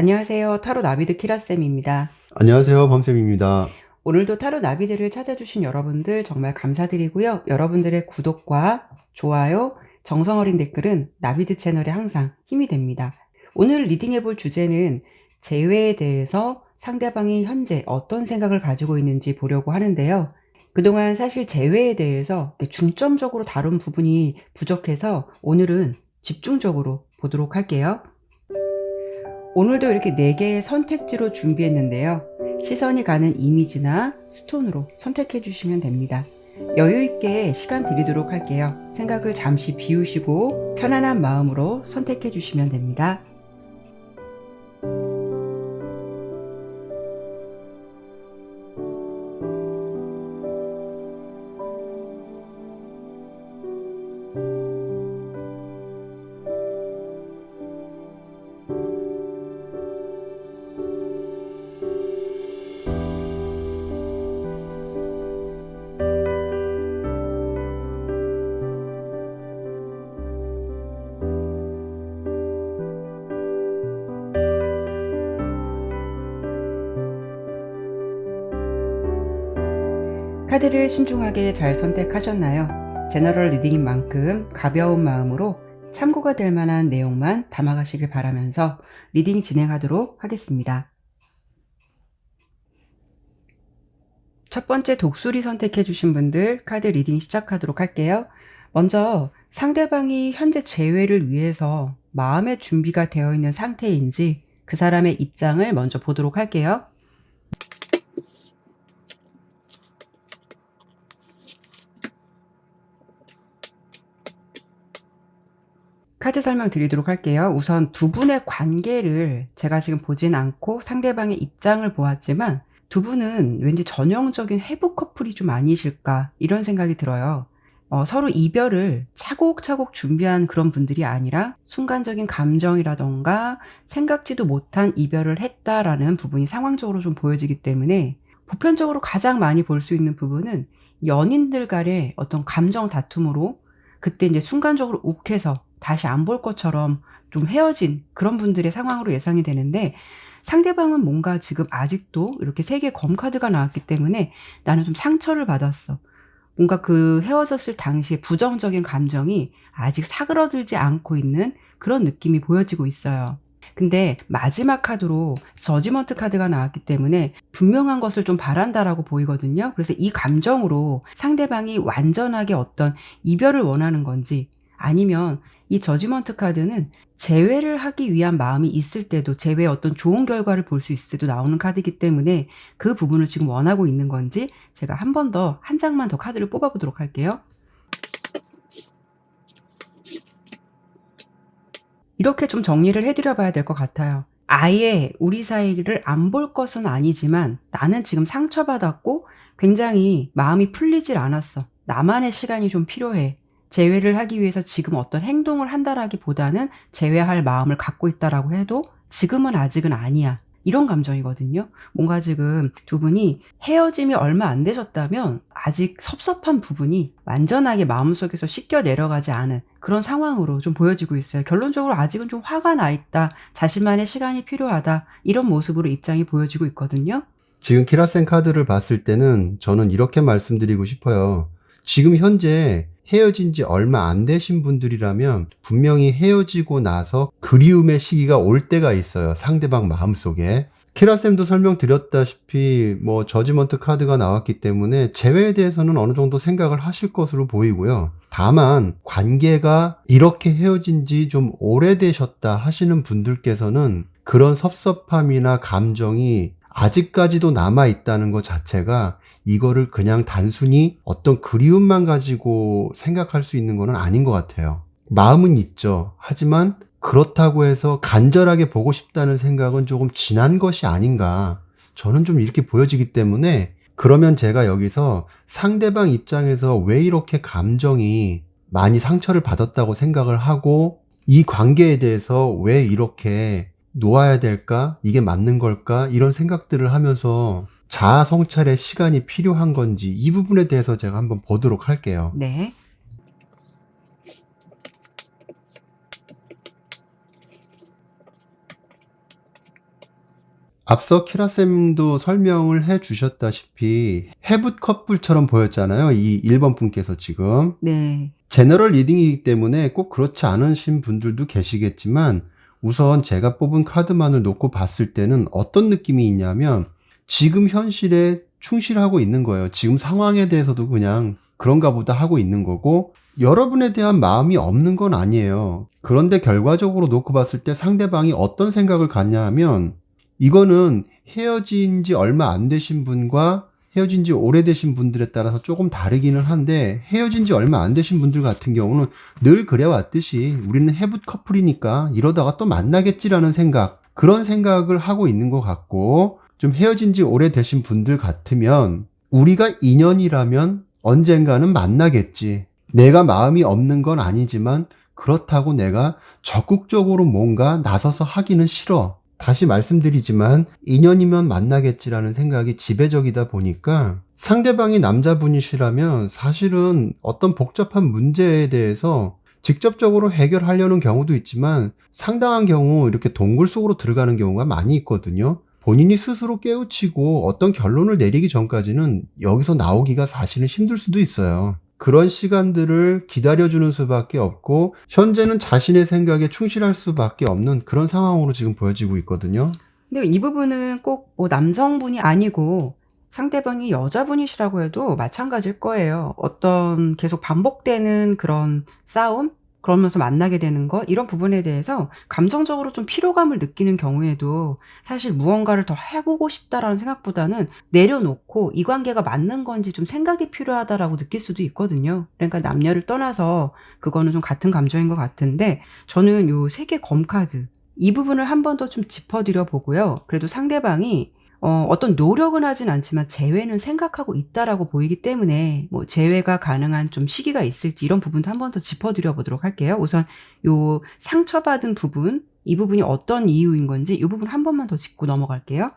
안녕하세요. 타로 나비드 키라쌤입니다. 안녕하세요. 밤쌤입니다. 오늘도 타로 나비드를 찾아주신 여러분들 정말 감사드리고요. 여러분들의 구독과 좋아요, 정성어린 댓글은 나비드 채널에 항상 힘이 됩니다. 오늘 리딩해볼 주제는 재회에 대해서 상대방이 현재 어떤 생각을 가지고 있는지 보려고 하는데요. 그동안 사실 재회에 대해서 중점적으로 다룬 부분이 부족해서 오늘은 집중적으로 보도록 할게요. 오늘도 이렇게 4개의 선택지로 준비했는데요. 시선이 가는 이미지나 스톤으로 선택해 주시면 됩니다. 여유 있게 시간 드리도록 할게요. 생각을 잠시 비우시고 편안한 마음으로 선택해 주시면 됩니다. 카드를 신중하게 잘 선택하셨나요? 제너럴 리딩인 만큼 가벼운 마음으로 참고가 될 만한 내용만 담아가시길 바라면서 리딩 진행하도록 하겠습니다. 첫 번째 독수리 선택해 주신 분들 카드 리딩 시작하도록 할게요. 먼저 상대방이 현재 재회를 위해서 마음의 준비가 되어 있는 상태인지 그 사람의 입장을 먼저 보도록 할게요. 카드 설명 드리도록 할게요. 우선 두 분의 관계를 제가 지금 보진 않고 상대방의 입장을 보았지만 두 분은 왠지 전형적인 해부 커플이 좀 아니실까 이런 생각이 들어요. 서로 이별을 차곡차곡 준비한 그런 분들이 아니라 순간적인 감정이라던가 생각지도 못한 이별을 했다라는 부분이 상황적으로 좀 보여지기 때문에 보편적으로 가장 많이 볼 수 있는 부분은 연인들 간의 어떤 감정 다툼으로 그때 이제 순간적으로 욱해서 다시 안 볼 것처럼 좀 헤어진 그런 분들의 상황으로 예상이 되는데 상대방은 뭔가 지금 아직도 이렇게 3개 검 카드가 나왔기 때문에 나는 좀 상처를 받았어. 뭔가 그 헤어졌을 당시에 부정적인 감정이 아직 사그러들지 않고 있는 그런 느낌이 보여지고 있어요. 근데 마지막 카드로 저지먼트 카드가 나왔기 때문에 분명한 것을 좀 바란다라고 보이거든요. 그래서 이 감정으로 상대방이 완전하게 어떤 이별을 원하는 건지 아니면 이 저지먼트 카드는 재회를 하기 위한 마음이 있을 때도 재회의 어떤 좋은 결과를 볼 수 있을 때도 나오는 카드이기 때문에 그 부분을 지금 원하고 있는 건지 제가 한 번 더 한 장만 더 카드를 뽑아보도록 할게요. 이렇게 좀 정리를 해드려 봐야 될 것 같아요. 아예 우리 사이를 안 볼 것은 아니지만 나는 지금 상처받았고 굉장히 마음이 풀리질 않았어. 나만의 시간이 좀 필요해. 재회를 하기 위해서 지금 어떤 행동을 한다라기보다는 재회할 마음을 갖고 있다라고 해도 지금은 아직은 아니야. 이런 감정이거든요. 뭔가 지금 두 분이 헤어짐이 얼마 안 되셨다면 아직 섭섭한 부분이 완전하게 마음속에서 씻겨 내려가지 않은 그런 상황으로 좀 보여지고 있어요. 결론적으로 아직은 좀 화가 나 있다. 자신만의 시간이 필요하다. 이런 모습으로 입장이 보여지고 있거든요. 지금 키라센 카드를 봤을 때는 저는 이렇게 말씀드리고 싶어요. 지금 현재 헤어진 지 얼마 안 되신 분들이라면 분명히 헤어지고 나서 그리움의 시기가 올 때가 있어요. 상대방 마음속에. 키라쌤도 설명드렸다시피 저지먼트 카드가 나왔기 때문에 재회에 대해서는 어느 정도 생각을 하실 것으로 보이고요. 다만 관계가 이렇게 헤어진 지 좀 오래되셨다 하시는 분들께서는 그런 섭섭함이나 감정이 아직까지도 남아있다는 것 자체가 이거를 그냥 단순히 어떤 그리움만 가지고 생각할 수 있는 건 아닌 것 같아요. 마음은 있죠. 하지만 그렇다고 해서 간절하게 보고 싶다는 생각은 조금 지난 것이 아닌가. 저는 좀 이렇게 보여지기 때문에 그러면 제가 여기서 상대방 입장에서 왜 이렇게 감정이 많이 상처를 받았다고 생각을 하고 이 관계에 대해서 왜 이렇게 놓아야 될까? 이게 맞는 걸까? 이런 생각들을 하면서 자아 성찰의 시간이 필요한 건지 이 부분에 대해서 제가 한번 보도록 할게요. 네. 앞서 키라쌤도 설명을 해 주셨다시피 해붓 커플처럼 보였잖아요. 이 1번 분께서 지금. 네. 제너럴 리딩이기 때문에 꼭 그렇지 않으신 분들도 계시겠지만 우선 제가 뽑은 카드만을 놓고 봤을 때는 어떤 느낌이 있냐면 지금 현실에 충실하고 있는 거예요. 지금 상황에 대해서도 그냥 그런가 보다 하고 있는 거고 여러분에 대한 마음이 없는 건 아니에요. 그런데 결과적으로 놓고 봤을 때 상대방이 어떤 생각을 갖냐 하면 이거는 헤어진 지 얼마 안 되신 분과 헤어진 지 오래되신 분들에 따라서 조금 다르기는 한데 헤어진 지 얼마 안 되신 분들 같은 경우는 늘 그래왔듯이 우리는 해붓 커플이니까 이러다가 또 만나겠지라는 생각, 그런 생각을 하고 있는 것 같고 좀 헤어진 지 오래되신 분들 같으면 우리가 인연이라면 언젠가는 만나겠지. 내가 마음이 없는 건 아니지만 그렇다고 내가 적극적으로 뭔가 나서서 하기는 싫어. 다시 말씀드리지만 인연이면 만나겠지라는 생각이 지배적이다 보니까 상대방이 남자분이시라면 사실은 어떤 복잡한 문제에 대해서 직접적으로 해결하려는 경우도 있지만 상당한 경우 이렇게 동굴 속으로 들어가는 경우가 많이 있거든요. 본인이 스스로 깨우치고 어떤 결론을 내리기 전까지는 여기서 나오기가 사실은 힘들 수도 있어요. 그런 시간들을 기다려주는 수밖에 없고 현재는 자신의 생각에 충실할 수밖에 없는 그런 상황으로 지금 보여지고 있거든요. 근데 이 부분은 꼭 뭐 남성분이 아니고 상대방이 여자분이시라고 해도 마찬가지일 거예요. 어떤 계속 반복되는 그런 싸움? 그러면서 만나게 되는 것? 이런 부분에 대해서 감정적으로 좀 피로감을 느끼는 경우에도 사실 무언가를 더 해보고 싶다라는 생각보다는 내려놓고 이 관계가 맞는 건지 좀 생각이 필요하다라고 느낄 수도 있거든요. 그러니까 남녀를 떠나서 그거는 좀 같은 감정인 것 같은데 저는 요 세계 검카드 이 부분을 한 번 더 좀 짚어드려 보고요. 그래도 상대방이 어떤 노력은 하진 않지만 재회는 생각하고 있다라고 보이기 때문에 뭐 재회가 가능한 좀 시기가 있을지 이런 부분도 한 번 더 짚어드려 보도록 할게요. 우선 요 상처받은 부분, 이 부분이 어떤 이유인 건지 이 부분 한 번만 더 짚고 넘어갈게요.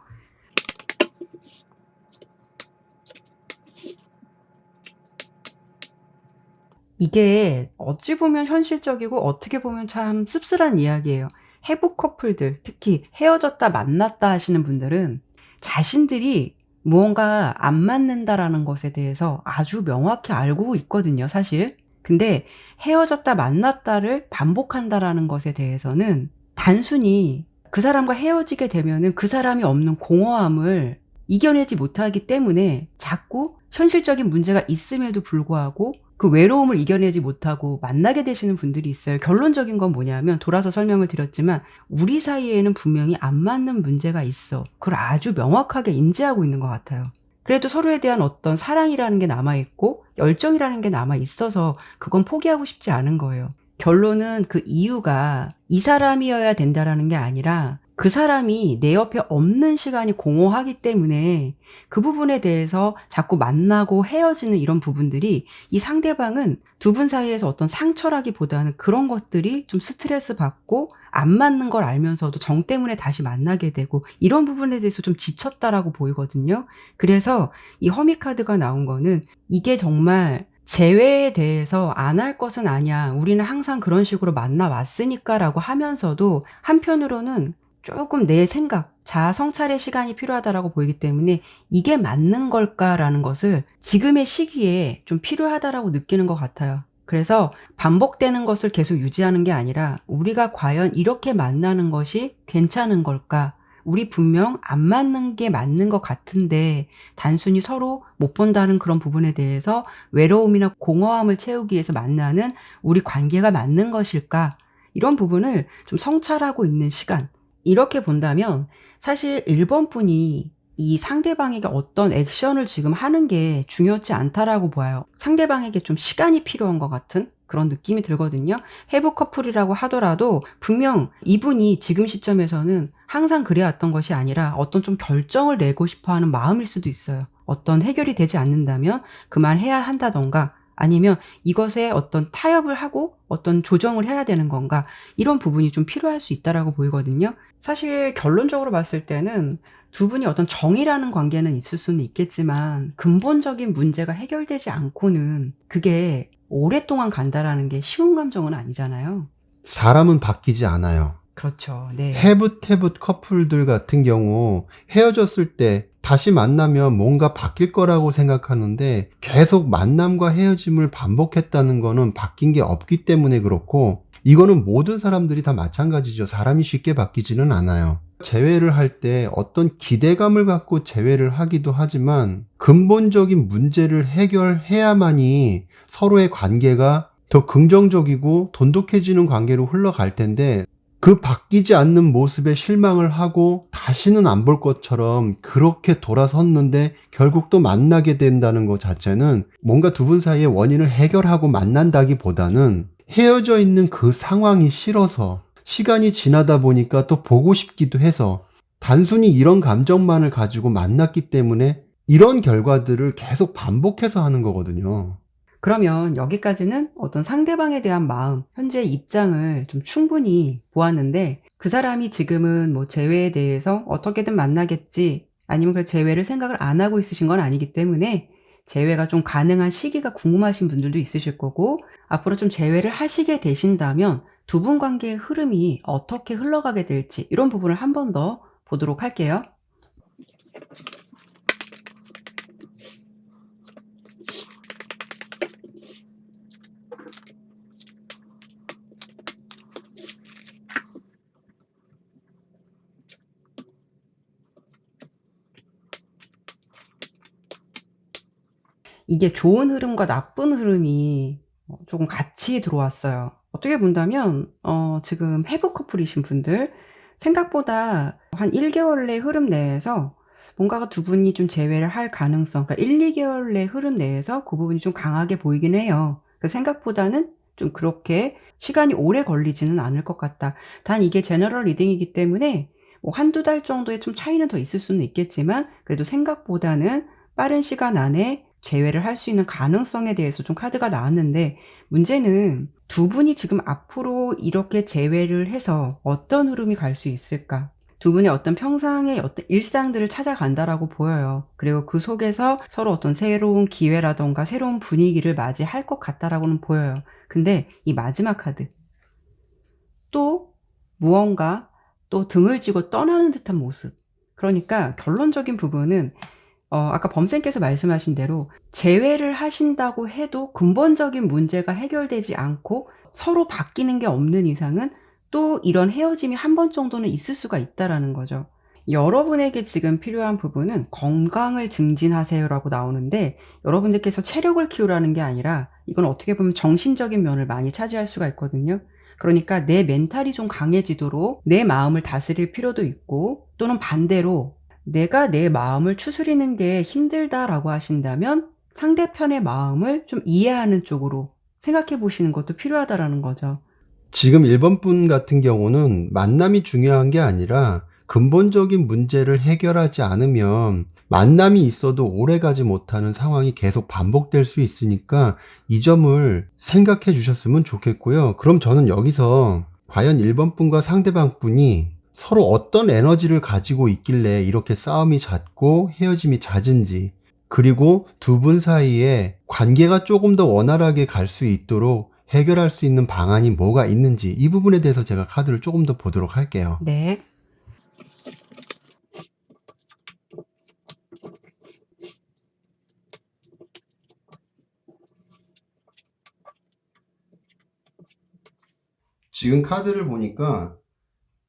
이게 어찌 보면 현실적이고 어떻게 보면 참 씁쓸한 이야기예요. 해부 커플들, 특히 헤어졌다 만났다 하시는 분들은 자신들이 무언가 안 맞는다라는 것에 대해서 아주 명확히 알고 있거든요, 사실. 근데 헤어졌다 만났다를 반복한다라는 것에 대해서는 단순히 그 사람과 헤어지게 되면은 그 사람이 없는 공허함을 이겨내지 못하기 때문에 자꾸 현실적인 문제가 있음에도 불구하고 그 외로움을 이겨내지 못하고 만나게 되시는 분들이 있어요. 결론적인 건 뭐냐면 돌아서 설명을 드렸지만 우리 사이에는 분명히 안 맞는 문제가 있어. 그걸 아주 명확하게 인지하고 있는 것 같아요. 그래도 서로에 대한 어떤 사랑이라는 게 남아있고 열정이라는 게 남아있어서 그건 포기하고 싶지 않은 거예요. 결론은 그 이유가 이 사람이어야 된다라는 게 아니라 그 사람이 내 옆에 없는 시간이 공허하기 때문에 그 부분에 대해서 자꾸 만나고 헤어지는 이런 부분들이 이 상대방은 두 분 사이에서 어떤 상처라기보다는 그런 것들이 좀 스트레스 받고 안 맞는 걸 알면서도 정 때문에 다시 만나게 되고 이런 부분에 대해서 좀 지쳤다라고 보이거든요. 그래서 이 허미 카드가 나온 거는 이게 정말 재회에 대해서 안 할 것은 아니야. 우리는 항상 그런 식으로 만나왔으니까 라고 하면서도 한편으로는 조금 내 생각, 자아 성찰의 시간이 필요하다라고 보이기 때문에 이게 맞는 걸까라는 것을 지금의 시기에 좀 필요하다라고 느끼는 것 같아요. 그래서 반복되는 것을 계속 유지하는 게 아니라 우리가 과연 이렇게 만나는 것이 괜찮은 걸까? 우리 분명 안 맞는 게 맞는 것 같은데 단순히 서로 못 본다는 그런 부분에 대해서 외로움이나 공허함을 채우기 위해서 만나는 우리 관계가 맞는 것일까? 이런 부분을 좀 성찰하고 있는 시간. 이렇게 본다면 사실 1번 분이 이 상대방에게 어떤 액션을 지금 하는 게 중요하지 않다라고 봐요. 상대방에게 좀 시간이 필요한 것 같은 그런 느낌이 들거든요. 해부 커플이라고 하더라도 분명 이분이 지금 시점에서는 항상 그래왔던 것이 아니라 어떤 좀 결정을 내고 싶어 하는 마음일 수도 있어요. 어떤 해결이 되지 않는다면 그만해야 한다던가 아니면 이것에 어떤 타협을 하고 어떤 조정을 해야 되는 건가 이런 부분이 좀 필요할 수 있다라고 보이거든요. 사실 결론적으로 봤을 때는 두 분이 어떤 정이라는 관계는 있을 수는 있겠지만 근본적인 문제가 해결되지 않고는 그게 오랫동안 간다라는 게 쉬운 감정은 아니잖아요. 사람은 바뀌지 않아요. 그렇죠. 네. 해붓해붓 커플들 같은 경우 헤어졌을 때 다시 만나면 뭔가 바뀔 거라고 생각하는데 계속 만남과 헤어짐을 반복했다는 거는 바뀐 게 없기 때문에 그렇고, 이거는 모든 사람들이 다 마찬가지죠. 사람이 쉽게 바뀌지는 않아요. 재회를 할 때 어떤 기대감을 갖고 재회를 하기도 하지만 근본적인 문제를 해결해야만이 서로의 관계가 더 긍정적이고 돈독해지는 관계로 흘러갈 텐데, 그 바뀌지 않는 모습에 실망을 하고 다시는 안 볼 것처럼 그렇게 돌아섰는데 결국 또 만나게 된다는 것 자체는 뭔가 두 분 사이의 원인을 해결하고 만난다기보다는 헤어져 있는 그 상황이 싫어서 시간이 지나다 보니까 또 보고 싶기도 해서 단순히 이런 감정만을 가지고 만났기 때문에 이런 결과들을 계속 반복해서 하는 거거든요. 그러면 여기까지는 어떤 상대방에 대한 마음, 현재의 입장을 좀 충분히 보았는데, 그 사람이 지금은 뭐 재회에 대해서 어떻게든 만나겠지, 아니면 그 재회를 생각을 안 하고 있으신 건 아니기 때문에 재회가 좀 가능한 시기가 궁금하신 분들도 있으실 거고, 앞으로 좀 재회를 하시게 되신다면 두 분 관계의 흐름이 어떻게 흘러가게 될지, 이런 부분을 한 번 더 보도록 할게요. 이게 좋은 흐름과 나쁜 흐름이 조금 같이 들어왔어요. 어떻게 본다면 지금 해부 커플이신 분들, 생각보다 한 1개월 내 흐름 내에서 뭔가가 두 분이 좀 재회를 할 가능성, 그러니까 1-2개월 내 흐름 내에서 그 부분이 좀 강하게 보이긴 해요. 그 생각보다는 좀 그렇게 시간이 오래 걸리지는 않을 것 같다. 단 이게 제너럴 리딩이기 때문에 뭐 1-2달 정도의 좀 차이는 더 있을 수는 있겠지만, 그래도 생각보다는 빠른 시간 안에 재회를 할 수 있는 가능성에 대해서 좀 카드가 나왔는데, 문제는 두 분이 지금 앞으로 이렇게 재회를 해서 어떤 흐름이 갈 수 있을까? 두 분의 어떤 평상의 어떤 일상들을 찾아간다라고 보여요. 그리고 그 속에서 서로 어떤 새로운 기회라던가 새로운 분위기를 맞이할 것 같다라고는 보여요. 근데 이 마지막 카드, 또 무언가 또 등을 지고 떠나는 듯한 모습. 그러니까 결론적인 부분은 아까 범쌤께서 말씀하신 대로 재회를 하신다고 해도 근본적인 문제가 해결되지 않고 서로 바뀌는 게 없는 이상은 또 이런 헤어짐이 한 번 정도는 있을 수가 있다라는 거죠. 여러분에게 지금 필요한 부분은 건강을 증진하세요라고 나오는데, 여러분들께서 체력을 키우라는 게 아니라 이건 어떻게 보면 정신적인 면을 많이 차지할 수가 있거든요. 그러니까 내 멘탈이 좀 강해지도록 내 마음을 다스릴 필요도 있고, 또는 반대로 내가 내 마음을 추스리는 게 힘들다라고 하신다면 상대편의 마음을 좀 이해하는 쪽으로 생각해 보시는 것도 필요하다라는 거죠. 지금 1번 분 같은 경우는 만남이 중요한 게 아니라 근본적인 문제를 해결하지 않으면 만남이 있어도 오래가지 못하는 상황이 계속 반복될 수 있으니까 이 점을 생각해 주셨으면 좋겠고요. 그럼 저는 여기서 과연 1번 분과 상대방 분이 서로 어떤 에너지를 가지고 있길래 이렇게 싸움이 잦고 헤어짐이 잦은지, 그리고 두 분 사이에 관계가 조금 더 원활하게 갈 수 있도록 해결할 수 있는 방안이 뭐가 있는지, 이 부분에 대해서 제가 카드를 조금 더 보도록 할게요. 네. 지금 카드를 보니까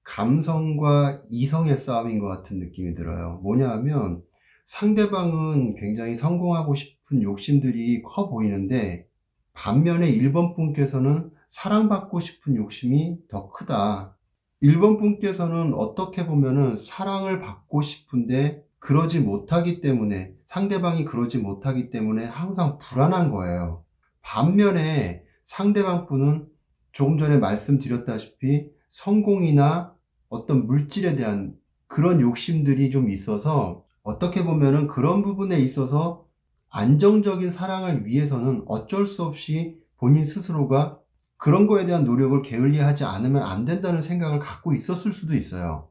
감성과 이성의 싸움인 것 같은 느낌이 들어요. 뭐냐 하면 상대방은 굉장히 성공하고 싶은 욕심들이 커 보이는데, 반면에 1번 분께서는 사랑받고 싶은 욕심이 더 크다. 1번 분께서는 어떻게 보면은 사랑을 받고 싶은데 그러지 못하기 때문에, 상대방이 그러지 못하기 때문에 항상 불안한 거예요. 반면에 상대방 분은 조금 전에 말씀드렸다시피 성공이나 어떤 물질에 대한 그런 욕심들이 좀 있어서, 어떻게 보면은 그런 부분에 있어서 안정적인 사랑을 위해서는 어쩔 수 없이 본인 스스로가 그런 거에 대한 노력을 게을리하지 않으면 안 된다는 생각을 갖고 있었을 수도 있어요.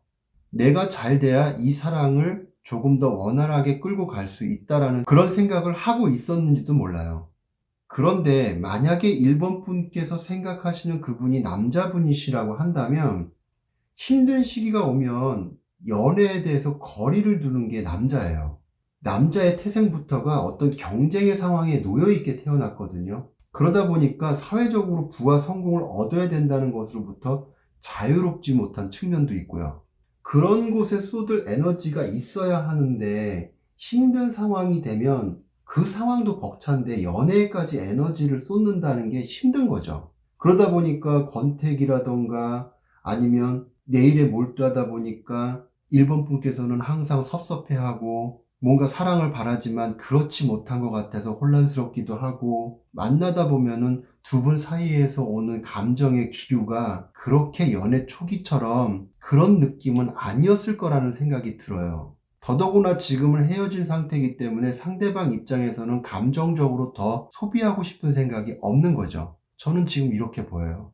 내가 잘 돼야 이 사랑을 조금 더 원활하게 끌고 갈 수 있다라는 그런 생각을 하고 있었는지도 몰라요. 그런데 만약에 1번 분께서 생각하시는 그분이 남자분이시라고 한다면 힘든 시기가 오면 연애에 대해서 거리를 두는 게 남자예요. 남자의 태생부터가 어떤 경쟁의 상황에 놓여 있게 태어났거든요. 그러다 보니까 사회적으로 부와 성공을 얻어야 된다는 것으로부터 자유롭지 못한 측면도 있고요. 그런 곳에 쏟을 에너지가 있어야 하는데 힘든 상황이 되면 그 상황도 벅찬데 연애에까지 에너지를 쏟는다는 게 힘든 거죠. 그러다 보니까 권태기라던가 아니면 내일에 몰두하다 보니까 1번 분께서는 항상 섭섭해하고 뭔가 사랑을 바라지만 그렇지 못한 것 같아서 혼란스럽기도 하고, 만나다 보면은 두 분 사이에서 오는 감정의 기류가 그렇게 연애 초기처럼 그런 느낌은 아니었을 거라는 생각이 들어요. 더더구나 지금은 헤어진 상태이기 때문에 상대방 입장에서는 감정적으로 더 소비하고 싶은 생각이 없는 거죠. 저는 지금 이렇게 보여요.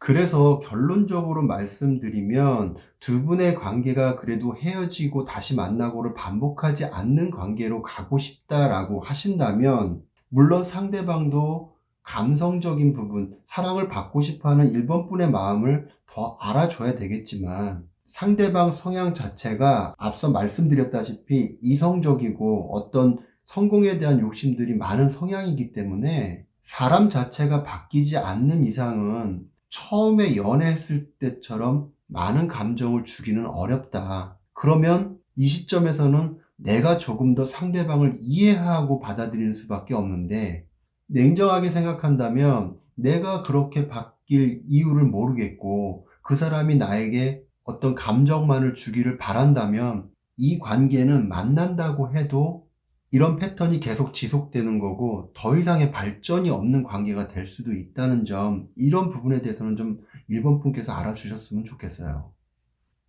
그래서 결론적으로 말씀드리면 두 분의 관계가 그래도 헤어지고 다시 만나고를 반복하지 않는 관계로 가고 싶다라고 하신다면, 물론 상대방도 감성적인 부분, 사랑을 받고 싶어하는 1번분의 마음을 더 알아줘야 되겠지만, 상대방 성향 자체가 앞서 말씀드렸다시피 이성적이고 어떤 성공에 대한 욕심들이 많은 성향이기 때문에 사람 자체가 바뀌지 않는 이상은 처음에 연애했을 때처럼 많은 감정을 주기는 어렵다. 그러면 이 시점에서는 내가 조금 더 상대방을 이해하고 받아들이는 수밖에 없는데, 냉정하게 생각한다면 내가 그렇게 바뀔 이유를 모르겠고 그 사람이 나에게 어떤 감정만을 주기를 바란다면 이 관계는 만난다고 해도 이런 패턴이 계속 지속되는 거고 더 이상의 발전이 없는 관계가 될 수도 있다는 점, 이런 부분에 대해서는 좀 1번 분께서 알아주셨으면 좋겠어요.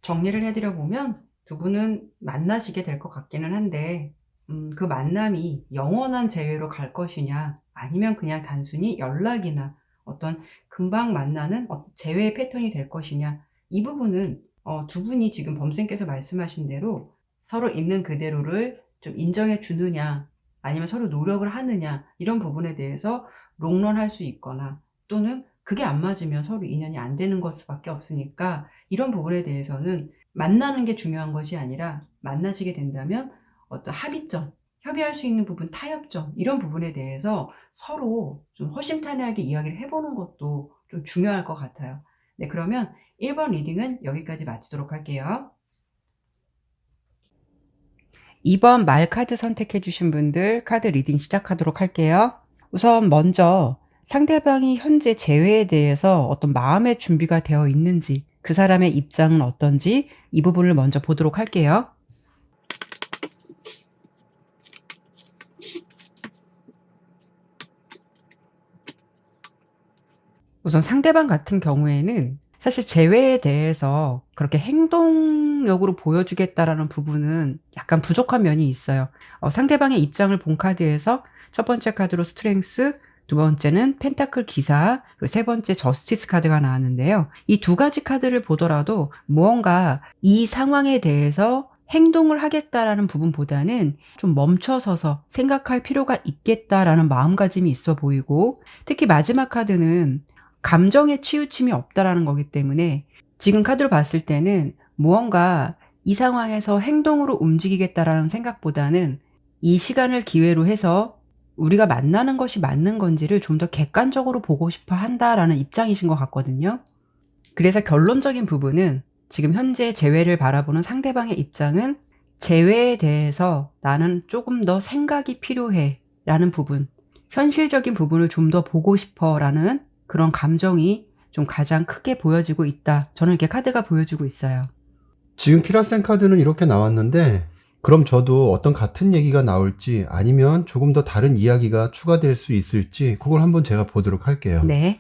정리를 해드려 보면 두 분은 만나시게 될 것 같기는 한데, 그 만남이 영원한 재회로 갈 것이냐, 아니면 그냥 단순히 연락이나 어떤 금방 만나는 재회의 패턴이 될 것이냐, 이 부분은 두 분이 지금 범쌤께서 말씀하신 대로 서로 있는 그대로를 좀 인정해 주느냐, 아니면 서로 노력을 하느냐, 이런 부분에 대해서 롱런할 수 있거나, 또는 그게 안 맞으면 서로 인연이 안 되는 것 수밖에 없으니까, 이런 부분에 대해서는 만나는 게 중요한 것이 아니라, 만나시게 된다면 어떤 합의점, 협의할 수 있는 부분, 타협점, 이런 부분에 대해서 서로 좀 허심탄회하게 이야기를 해보는 것도 좀 중요할 것 같아요. 네, 그러면 1번 리딩은 여기까지 마치도록 할게요. 2번 말 카드 선택해 주신 분들 카드 리딩 시작하도록 할게요. 우선 먼저 상대방이 현재 재회에 대해서 어떤 마음의 준비가 되어 있는지, 그 사람의 입장은 어떤지, 이 부분을 먼저 보도록 할게요. 우선 상대방 같은 경우에는 사실 재회에 대해서 그렇게 행동력으로 보여주겠다라는 부분은 약간 부족한 면이 있어요. 상대방의 입장을 본 카드에서 첫 번째 카드로 스트렝스, 두 번째는 펜타클 기사, 그리고 세 번째 저스티스 카드가 나왔는데요. 이 두 가지 카드를 보더라도 무언가 이 상황에 대해서 행동을 하겠다라는 부분보다는 좀 멈춰서서 생각할 필요가 있겠다라는 마음가짐이 있어 보이고, 특히 마지막 카드는 감정에 치우침이 없다라는 거기 때문에 지금 카드로 봤을 때는 무언가 이 상황에서 행동으로 움직이겠다라는 생각보다는 이 시간을 기회로 해서 우리가 만나는 것이 맞는 건지를 좀 더 객관적으로 보고 싶어 한다라는 입장이신 것 같거든요. 그래서 결론적인 부분은 지금 현재 재회를 바라보는 상대방의 입장은 재회에 대해서 나는 조금 더 생각이 필요해 라는 부분, 현실적인 부분을 좀 더 보고 싶어 라는 그런 감정이 좀 가장 크게 보여지고 있다. 저는 이렇게 카드가 보여주고 있어요. 지금 키라센 카드는 이렇게 나왔는데, 그럼 저도 어떤 같은 얘기가 나올지 아니면 조금 더 다른 이야기가 추가될 수 있을지 그걸 한번 제가 보도록 할게요. 네.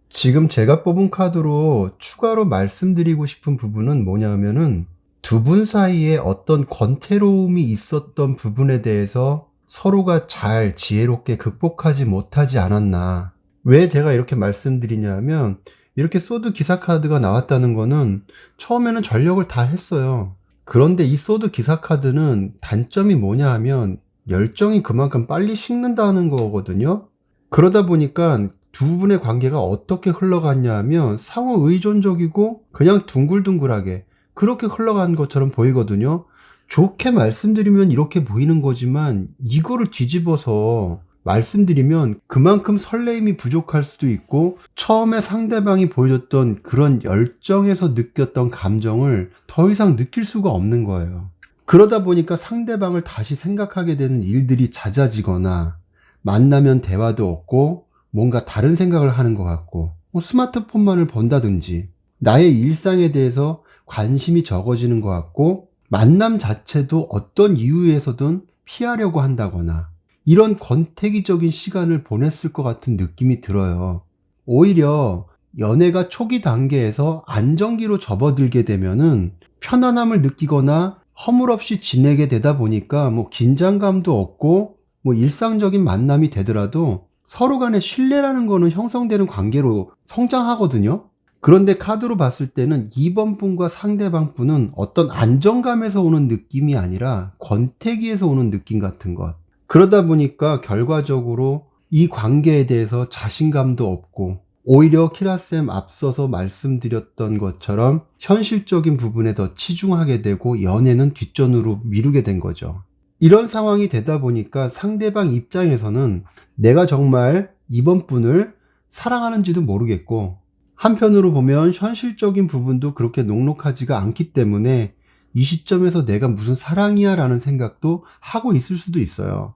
지금 제가 뽑은 카드로 추가로 말씀드리고 싶은 부분은 뭐냐면은, 두 분 사이에 어떤 권태로움이 있었던 부분에 대해서 서로가 잘 지혜롭게 극복하지 못하지 않았나. 왜 제가 이렇게 말씀드리냐면, 이렇게 소드 기사 카드가 나왔다는 거는 처음에는 전력을 다 했어요. 그런데 이 소드 기사 카드는 단점이 뭐냐 하면 열정이 그만큼 빨리 식는다는 거거든요. 그러다 보니까 두 분의 관계가 어떻게 흘러갔냐 하면 상호 의존적이고 그냥 둥글둥글하게 그렇게 흘러간 것처럼 보이거든요. 좋게 말씀드리면 이렇게 보이는 거지만 이거를 뒤집어서 말씀드리면 그만큼 설레임이 부족할 수도 있고 처음에 상대방이 보여줬던 그런 열정에서 느꼈던 감정을 더 이상 느낄 수가 없는 거예요. 그러다 보니까 상대방을 다시 생각하게 되는 일들이 잦아지거나 만나면 대화도 없고 뭔가 다른 생각을 하는 것 같고 뭐 스마트폰만을 본다든지 나의 일상에 대해서 관심이 적어지는 것 같고 만남 자체도 어떤 이유에서든 피하려고 한다거나 이런 권태기적인 시간을 보냈을 것 같은 느낌이 들어요. 오히려 연애가 초기 단계에서 안정기로 접어들게 되면은 편안함을 느끼거나 허물없이 지내게 되다 보니까 뭐 긴장감도 없고 뭐 일상적인 만남이 되더라도 서로 간의 신뢰라는 거는 형성되는 관계로 성장하거든요. 그런데 카드로 봤을 때는 2번 분과 상대방 분은 어떤 안정감에서 오는 느낌이 아니라 권태기에서 오는 느낌 같은 것. 그러다 보니까 결과적으로 이 관계에 대해서 자신감도 없고 오히려 키라쌤 앞서서 말씀드렸던 것처럼 현실적인 부분에 더 치중하게 되고 연애는 뒷전으로 미루게 된 거죠. 이런 상황이 되다 보니까 상대방 입장에서는 내가 정말 이번 분을 사랑하는지도 모르겠고 한편으로 보면 현실적인 부분도 그렇게 녹록하지가 않기 때문에 이 시점에서 내가 무슨 사랑이야 라는 생각도 하고 있을 수도 있어요.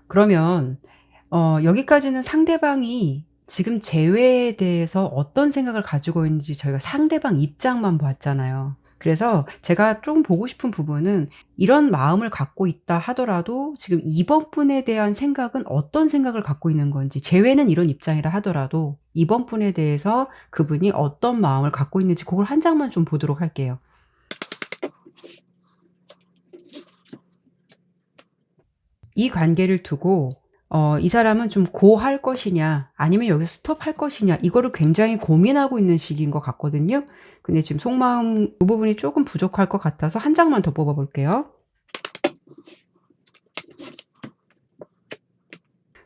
그러면 여기까지는 상대방이 지금 재회에 대해서 어떤 생각을 가지고 있는지 저희가 상대방 입장만 봤잖아요. 그래서 제가 좀 보고 싶은 부분은 이런 마음을 갖고 있다 하더라도 지금 이번 분에 대한 생각은 어떤 생각을 갖고 있는 건지, 재회는 이런 입장이라 하더라도 이번 분에 대해서 그분이 어떤 마음을 갖고 있는지 그걸 한 장만 좀 보도록 할게요. 이 관계를 두고 이 사람은 좀 고할 것이냐 아니면 여기서 스톱할 것이냐 이거를 굉장히 고민하고 있는 시기인 것 같거든요. 근데 지금 속마음 그 부분이 조금 부족할 것 같아서 한 장만 더 뽑아볼게요.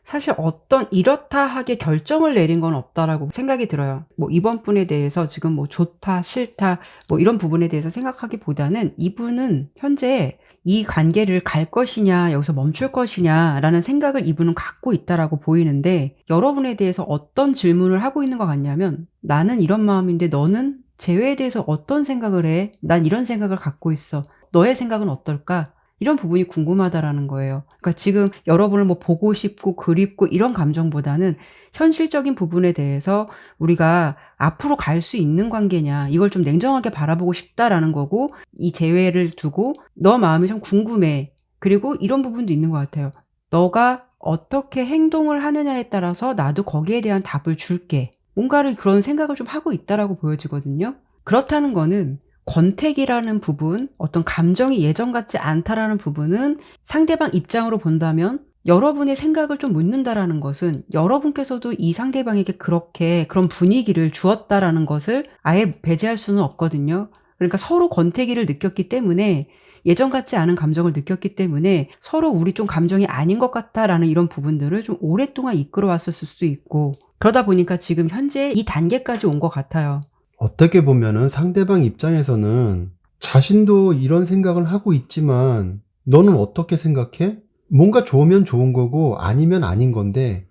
사실 어떤 이렇다 하게 결정을 내린 건 없다라고 생각이 들어요. 뭐 이번 분에 대해서 지금 뭐 좋다 싫다 뭐 이런 부분에 대해서 생각하기보다는 이분은 현재 이 관계를 갈 것이냐 여기서 멈출 것이냐라는 생각을 이분은 갖고 있다라고 보이는데, 여러분에 대해서 어떤 질문을 하고 있는 것 같냐면 나는 이런 마음인데 너는 재회에 대해서 어떤 생각을 해? 난 이런 생각을 갖고 있어. 너의 생각은 어떨까? 이런 부분이 궁금하다라는 거예요. 그러니까 지금 여러분을 뭐 보고 싶고 그립고 이런 감정보다는 현실적인 부분에 대해서 우리가 앞으로 갈 수 있는 관계냐 이걸 좀 냉정하게 바라보고 싶다라는 거고, 이 재회를 두고 너 마음이 좀 궁금해. 그리고 이런 부분도 있는 것 같아요. 너가 어떻게 행동을 하느냐에 따라서 나도 거기에 대한 답을 줄게. 뭔가를 그런 생각을 좀 하고 있다라고 보여지거든요. 그렇다는 거는 권태기라는 부분, 어떤 감정이 예전 같지 않다라는 부분은 상대방 입장으로 본다면 여러분의 생각을 좀 묻는다라는 것은 여러분께서도 이 상대방에게 그렇게 그런 분위기를 주었다라는 것을 아예 배제할 수는 없거든요. 그러니까 서로 권태기를 느꼈기 때문에, 예전 같지 않은 감정을 느꼈기 때문에 서로 우리 좀 감정이 아닌 것 같다라는 이런 부분들을 좀 오랫동안 이끌어왔을 수도 있고, 그러다 보니까 지금 현재 이 단계까지 온 것 같아요. 어떻게 보면은 상대방 입장에서는 자신도 이런 생각을 하고 있지만 너는 어떻게 생각해? 뭔가 좋으면 좋은 거고 아니면 아닌 건데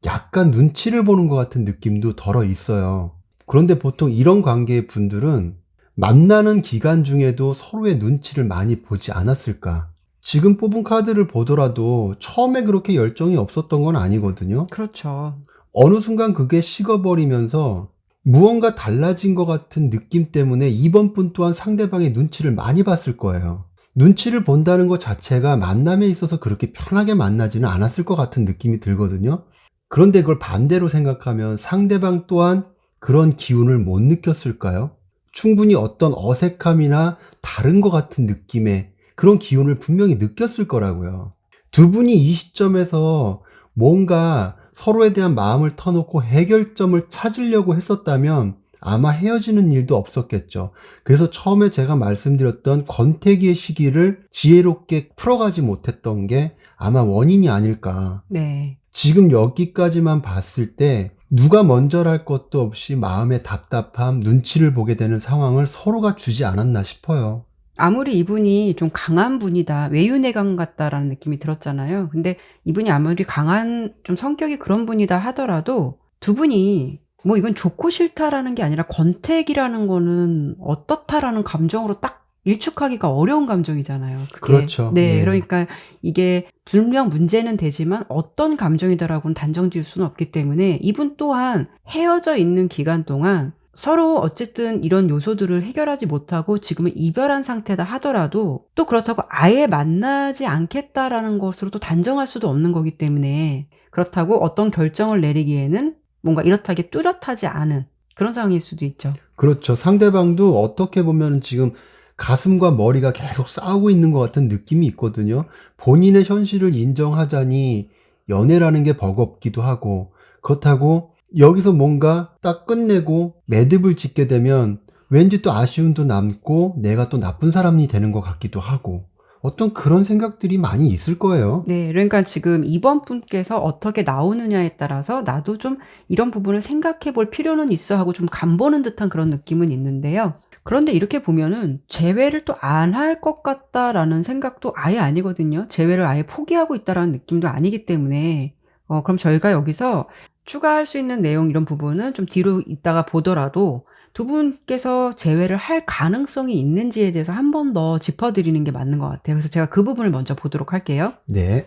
약간 눈치를 보는 것 같은 느낌도 덜어 있어요. 그런데 보통 이런 관계의 분들은 만나는 기간 중에도 서로의 눈치를 많이 보지 않았을까? 지금 뽑은 카드를 보더라도 처음에 그렇게 열정이 없었던 건 아니거든요. 그렇죠. 어느 순간 그게 식어버리면서 무언가 달라진 것 같은 느낌 때문에 이번 분 또한 상대방의 눈치를 많이 봤을 거예요. 눈치를 본다는 것 자체가 만남에 있어서 그렇게 편하게 만나지는 않았을 것 같은 느낌이 들거든요. 그런데 그걸 반대로 생각하면 상대방 또한 그런 기운을 못 느꼈을까요? 충분히 어떤 어색함이나 다른 것 같은 느낌의 그런 기운을 분명히 느꼈을 거라고요. 두 분이 이 시점에서 뭔가 서로에 대한 마음을 터놓고 해결점을 찾으려고 했었다면 아마 헤어지는 일도 없었겠죠. 그래서 처음에 제가 말씀드렸던 권태기의 시기를 지혜롭게 풀어가지 못했던 게 아마 원인이 아닐까. 네. 지금 여기까지만 봤을 때 누가 먼저랄 것도 없이 마음의 답답함, 눈치를 보게 되는 상황을 서로가 주지 않았나 싶어요. 아무리 이분이 좀 강한 분이다, 외유내강 같다라는 느낌이 들었잖아요. 근데 이분이 아무리 강한 좀 성격이 그런 분이다 하더라도 두 분이 뭐 이건 좋고 싫다라는 게 아니라 권태기라는 거는 어떻다라는 감정으로 딱 일축하기가 어려운 감정이잖아요. 그게. 그렇죠. 네, 예. 그러니까 이게 분명 문제는 되지만 어떤 감정이다라고는 단정 지을 수는 없기 때문에 이분 또한 헤어져 있는 기간 동안 서로 어쨌든 이런 요소들을 해결하지 못하고 지금은 이별한 상태다 하더라도 또 그렇다고 아예 만나지 않겠다라는 것으로 또 단정할 수도 없는 거기 때문에 그렇다고 어떤 결정을 내리기에는 뭔가 이렇다게 뚜렷하지 않은 그런 상황일 수도 있죠. 그렇죠. 상대방도 어떻게 보면 지금 가슴과 머리가 계속 싸우고 있는 것 같은 느낌이 있거든요. 본인의 현실을 인정하자니 연애라는 게 버겁기도 하고, 그렇다고 여기서 뭔가 딱 끝내고 매듭을 짓게 되면 왠지 또 아쉬움도 남고 내가 또 나쁜 사람이 되는 것 같기도 하고, 어떤 그런 생각들이 많이 있을 거예요. 네, 그러니까 지금 이번 분께서 어떻게 나오느냐에 따라서 나도 좀 이런 부분을 생각해 볼 필요는 있어 하고 좀 간보는 듯한 그런 느낌은 있는데요. 그런데 이렇게 보면은 재회를 또 안 할 것 같다라는 생각도 아예 아니거든요. 재회를 아예 포기하고 있다라는 느낌도 아니기 때문에 그럼 저희가 여기서 추가할 수 있는 내용 이런 부분은 좀 뒤로 있다가 보더라도 두 분께서 재회를 할 가능성이 있는지에 대해서 한 번 더 짚어드리는 게 맞는 것 같아요. 그래서 제가 그 부분을 먼저 보도록 할게요. 네.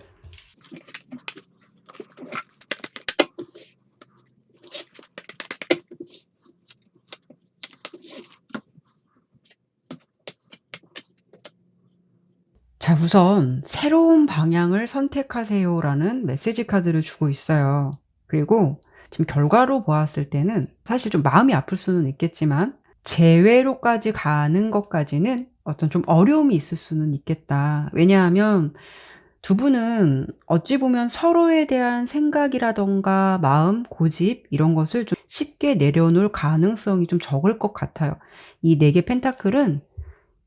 자, 우선 새로운 방향을 선택하세요라는 메시지 카드를 주고 있어요. 그리고 지금 결과로 보았을 때는 사실 좀 마음이 아플 수는 있겠지만 재회로까지 가는 것까지는 어떤 좀 어려움이 있을 수는 있겠다. 왜냐하면 두 분은 어찌 보면 서로에 대한 생각이라던가 마음, 고집 이런 것을 좀 쉽게 내려놓을 가능성이 좀 적을 것 같아요. 이 4개 펜타클은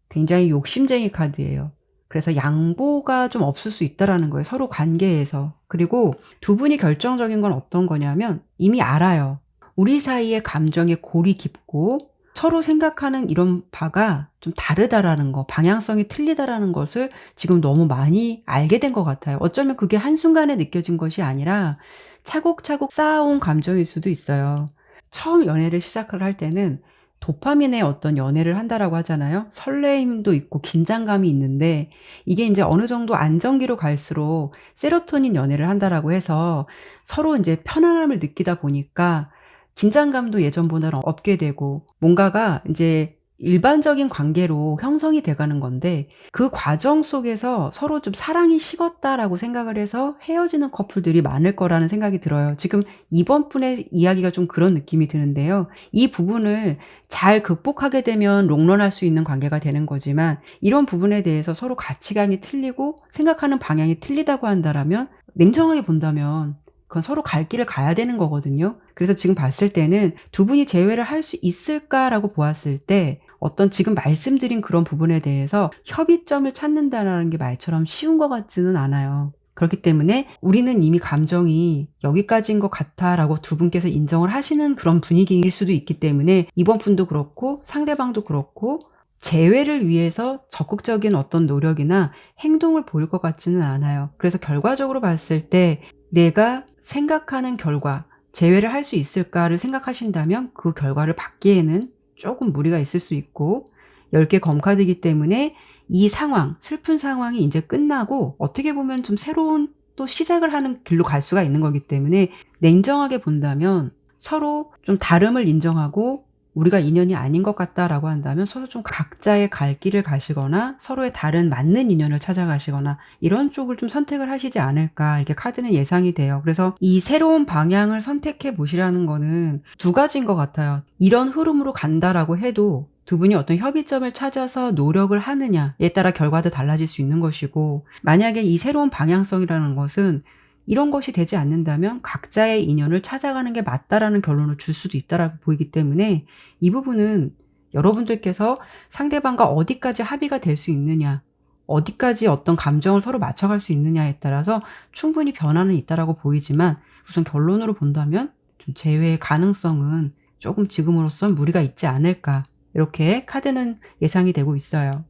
굉장히 욕심쟁이 카드예요. 그래서 양보가 좀 없을 수 있다라는 거예요. 서로 관계에서. 그리고 두 분이 결정적인 건 어떤 거냐면 이미 알아요. 우리 사이의 감정의 골이 깊고 서로 생각하는 이런 바가 좀 다르다라는 거, 방향성이 틀리다라는 것을 지금 너무 많이 알게 된 것 같아요. 어쩌면 그게 한순간에 느껴진 것이 아니라 차곡차곡 쌓아온 감정일 수도 있어요. 처음 연애를 시작을 할 때는 도파민의 어떤 연애를 한다라고 하잖아요. 설레임도 있고 긴장감이 있는데 이게 이제 어느 정도 안정기로 갈수록 세로토닌 연애를 한다라고 해서 서로 이제 편안함을 느끼다 보니까 긴장감도 예전보다는 없게 되고 뭔가가 이제 일반적인 관계로 형성이 돼가는 건데 그 과정 속에서 서로 좀 사랑이 식었다라고 생각을 해서 헤어지는 커플들이 많을 거라는 생각이 들어요. 지금 이번 분의 이야기가 좀 그런 느낌이 드는데요. 이 부분을 잘 극복하게 되면 롱런할 수 있는 관계가 되는 거지만 이런 부분에 대해서 서로 가치관이 틀리고 생각하는 방향이 틀리다고 한다라면 냉정하게 본다면 그건 서로 갈 길을 가야 되는 거거든요. 그래서 지금 봤을 때는 두 분이 재회를 할 수 있을까라고 보았을 때 어떤 지금 말씀드린 그런 부분에 대해서 협의점을 찾는다라는 게 말처럼 쉬운 것 같지는 않아요. 그렇기 때문에 우리는 이미 감정이 여기까지인 것 같아라고 두 분께서 인정을 하시는 그런 분위기일 수도 있기 때문에 이번 분도 그렇고 상대방도 그렇고 재회를 위해서 적극적인 어떤 노력이나 행동을 보일 것 같지는 않아요. 그래서 결과적으로 봤을 때 내가 생각하는 결과, 재회를 할 수 있을까를 생각하신다면 그 결과를 받기에는 조금 무리가 있을 수 있고 10개 검카드이기 때문에 이 상황, 슬픈 상황이 이제 끝나고 어떻게 보면 좀 새로운 또 시작을 하는 길로 갈 수가 있는 거기 때문에 냉정하게 본다면 서로 좀 다름을 인정하고 우리가 인연이 아닌 것 같다라고 한다면 서로 좀 각자의 갈 길을 가시거나 서로의 다른 맞는 인연을 찾아가시거나 이런 쪽을 좀 선택을 하시지 않을까 이렇게 카드는 예상이 돼요. 그래서 이 새로운 방향을 선택해 보시라는 거는 두 가지인 것 같아요. 이런 흐름으로 간다라고 해도 두 분이 어떤 협의점을 찾아서 노력을 하느냐에 따라 결과도 달라질 수 있는 것이고 만약에 이 새로운 방향성이라는 것은 이런 것이 되지 않는다면 각자의 인연을 찾아가는 게 맞다라는 결론을 줄 수도 있다라고 보이기 때문에 이 부분은 여러분들께서 상대방과 어디까지 합의가 될 수 있느냐, 어디까지 어떤 감정을 서로 맞춰갈 수 있느냐에 따라서 충분히 변화는 있다라고 보이지만 우선 결론으로 본다면 좀 재회의 가능성은 조금 지금으로선 무리가 있지 않을까, 이렇게 카드는 예상이 되고 있어요.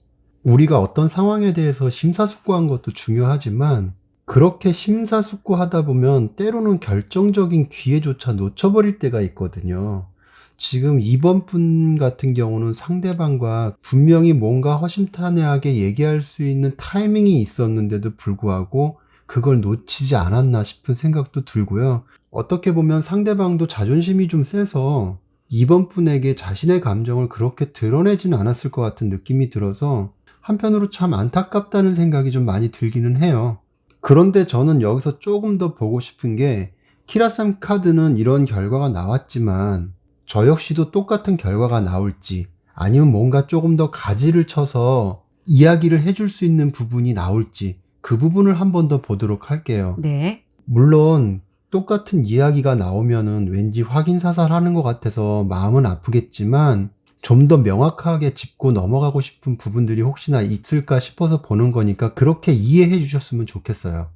우리가 어떤 상황에 대해서 심사숙고한 것도 중요하지만 그렇게 심사숙고하다 보면 때로는 결정적인 기회조차 놓쳐버릴 때가 있거든요. 지금 2번 분 같은 경우는 상대방과 분명히 뭔가 허심탄회하게 얘기할 수 있는 타이밍이 있었는데도 불구하고 그걸 놓치지 않았나 싶은 생각도 들고요. 어떻게 보면 상대방도 자존심이 좀 세서 2번 분에게 자신의 감정을 그렇게 드러내진 않았을 것 같은 느낌이 들어서 한편으로 참 안타깝다는 생각이 좀 많이 들기는 해요. 그런데 저는 여기서 조금 더 보고 싶은 게, 키라삼 카드는 이런 결과가 나왔지만 저 역시도 똑같은 결과가 나올지, 아니면 뭔가 조금 더 가지를 쳐서 이야기를 해줄 수 있는 부분이 나올지, 그 부분을 한 번 더 보도록 할게요. 네. 물론 똑같은 이야기가 나오면은 왠지 확인사살하는 것 같아서 마음은 아프겠지만 좀 더 명확하게 짚고 넘어가고 싶은 부분들이 혹시나 있을까 싶어서 보는 거니까 그렇게 이해해 주셨으면 좋겠어요.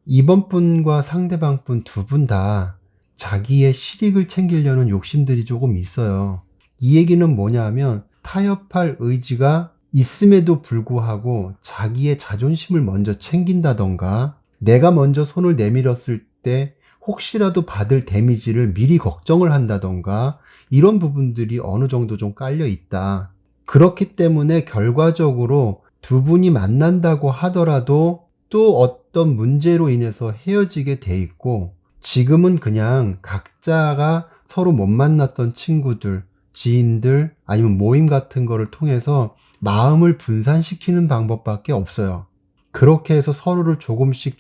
2번 분과 상대방 분 두 분 다 자기의 실익을 챙기려는 욕심들이 조금 있어요. 이 얘기는 뭐냐 하면, 타협할 의지가 있음에도 불구하고 자기의 자존심을 먼저 챙긴다던가, 내가 먼저 손을 내밀었을 때 혹시라도 받을 데미지를 미리 걱정을 한다던가, 이런 부분들이 어느 정도 좀 깔려 있다. 그렇기 때문에 결과적으로 두 분이 만난다고 하더라도 또 어떤 문제로 인해서 헤어지게 돼 있고, 지금은 그냥 각자가 서로 못 만났던 친구들, 지인들, 아니면 모임 같은 거를 통해서 마음을 분산시키는 방법밖에 없어요. 그렇게 해서 서로를 조금씩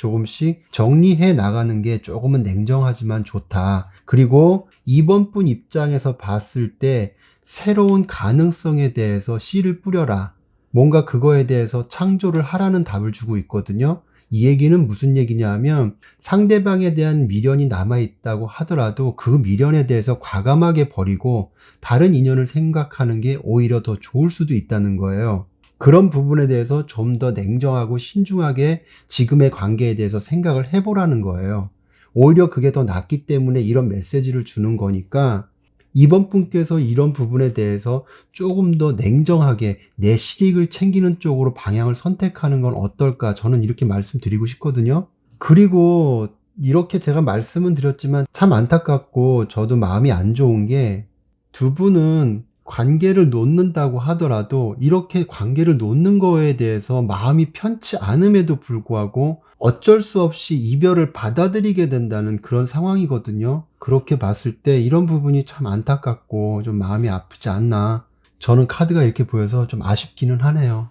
정리해 나가는 게 조금은 냉정하지만 좋다. 그리고 2번 분 입장에서 봤을 때 새로운 가능성에 대해서 씨를 뿌려라. 뭔가 그거에 대해서 창조를 하라는 답을 주고 있거든요. 이 얘기는 무슨 얘기냐 하면, 상대방에 대한 미련이 남아있다고 하더라도 그 미련에 대해서 과감하게 버리고 다른 인연을 생각하는 게 오히려 더 좋을 수도 있다는 거예요. 그런 부분에 대해서 좀 더 냉정하고 신중하게 지금의 관계에 대해서 생각을 해보라는 거예요. 오히려 그게 더 낫기 때문에 이런 메시지를 주는 거니까, 이번 분께서 이런 부분에 대해서 조금 더 냉정하게 내 실익을 챙기는 쪽으로 방향을 선택하는 건 어떨까, 저는 이렇게 말씀드리고 싶거든요. 그리고 이렇게 제가 말씀은 드렸지만 참 안타깝고 저도 마음이 안 좋은 게, 두 분은 관계를 놓는다고 하더라도 이렇게 관계를 놓는 거에 대해서 마음이 편치 않음에도 불구하고 어쩔 수 없이 이별을 받아들이게 된다는 그런 상황이거든요. 그렇게 봤을 때 이런 부분이 참 안타깝고 좀 마음이 아프지 않나. 저는 카드가 이렇게 보여서 좀 아쉽기는 하네요.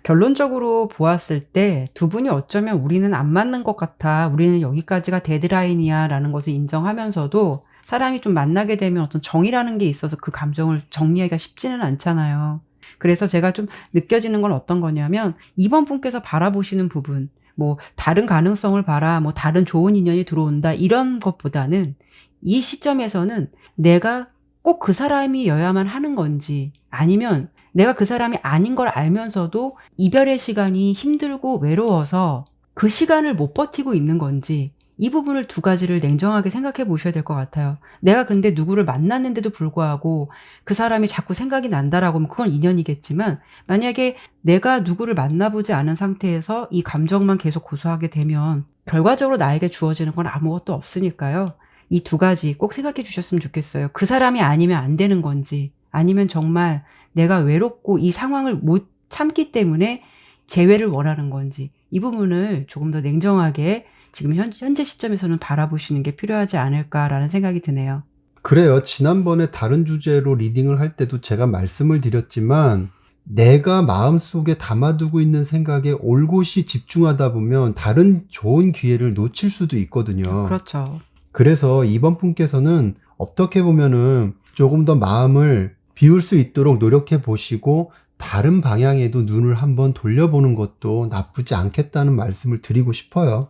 결론적으로 보았을 때 두 분이 어쩌면 우리는 안 맞는 것 같아, 우리는 여기까지가 데드라인이야 라는 것을 인정하면서도 사람이 좀 만나게 되면 어떤 정이라는 게 있어서 그 감정을 정리하기가 쉽지는 않잖아요. 그래서 제가 좀 느껴지는 건 어떤 거냐면, 이번 분께서 바라보시는 부분, 뭐 다른 가능성을 봐라, 뭐 다른 좋은 인연이 들어온다, 이런 것보다는 이 시점에서는 내가 꼭 그 사람이어야만 하는 건지, 아니면 내가 그 사람이 아닌 걸 알면서도 이별의 시간이 힘들고 외로워서 그 시간을 못 버티고 있는 건지, 이 부분을 두 가지를 냉정하게 생각해 보셔야 될 것 같아요. 내가 근데 누구를 만났는데도 불구하고 그 사람이 자꾸 생각이 난다라고 하면 그건 인연이겠지만, 만약에 내가 누구를 만나보지 않은 상태에서 이 감정만 계속 고수하게 되면 결과적으로 나에게 주어지는 건 아무것도 없으니까요. 이 두 가지 꼭 생각해 주셨으면 좋겠어요. 그 사람이 아니면 안 되는 건지, 아니면 정말 내가 외롭고 이 상황을 못 참기 때문에 재회를 원하는 건지, 이 부분을 조금 더 냉정하게 지금 현재 시점에서는 바라보시는 게 필요하지 않을까라는 생각이 드네요. 그래요. 지난번에 다른 주제로 리딩을 할 때도 제가 말씀을 드렸지만, 내가 마음속에 담아두고 있는 생각에 올곧이 집중하다 보면 다른 좋은 기회를 놓칠 수도 있거든요. 그렇죠. 그래서 이번 분께서는 어떻게 보면은 조금 더 마음을 비울 수 있도록 노력해 보시고 다른 방향에도 눈을 한번 돌려보는 것도 나쁘지 않겠다는 말씀을 드리고 싶어요.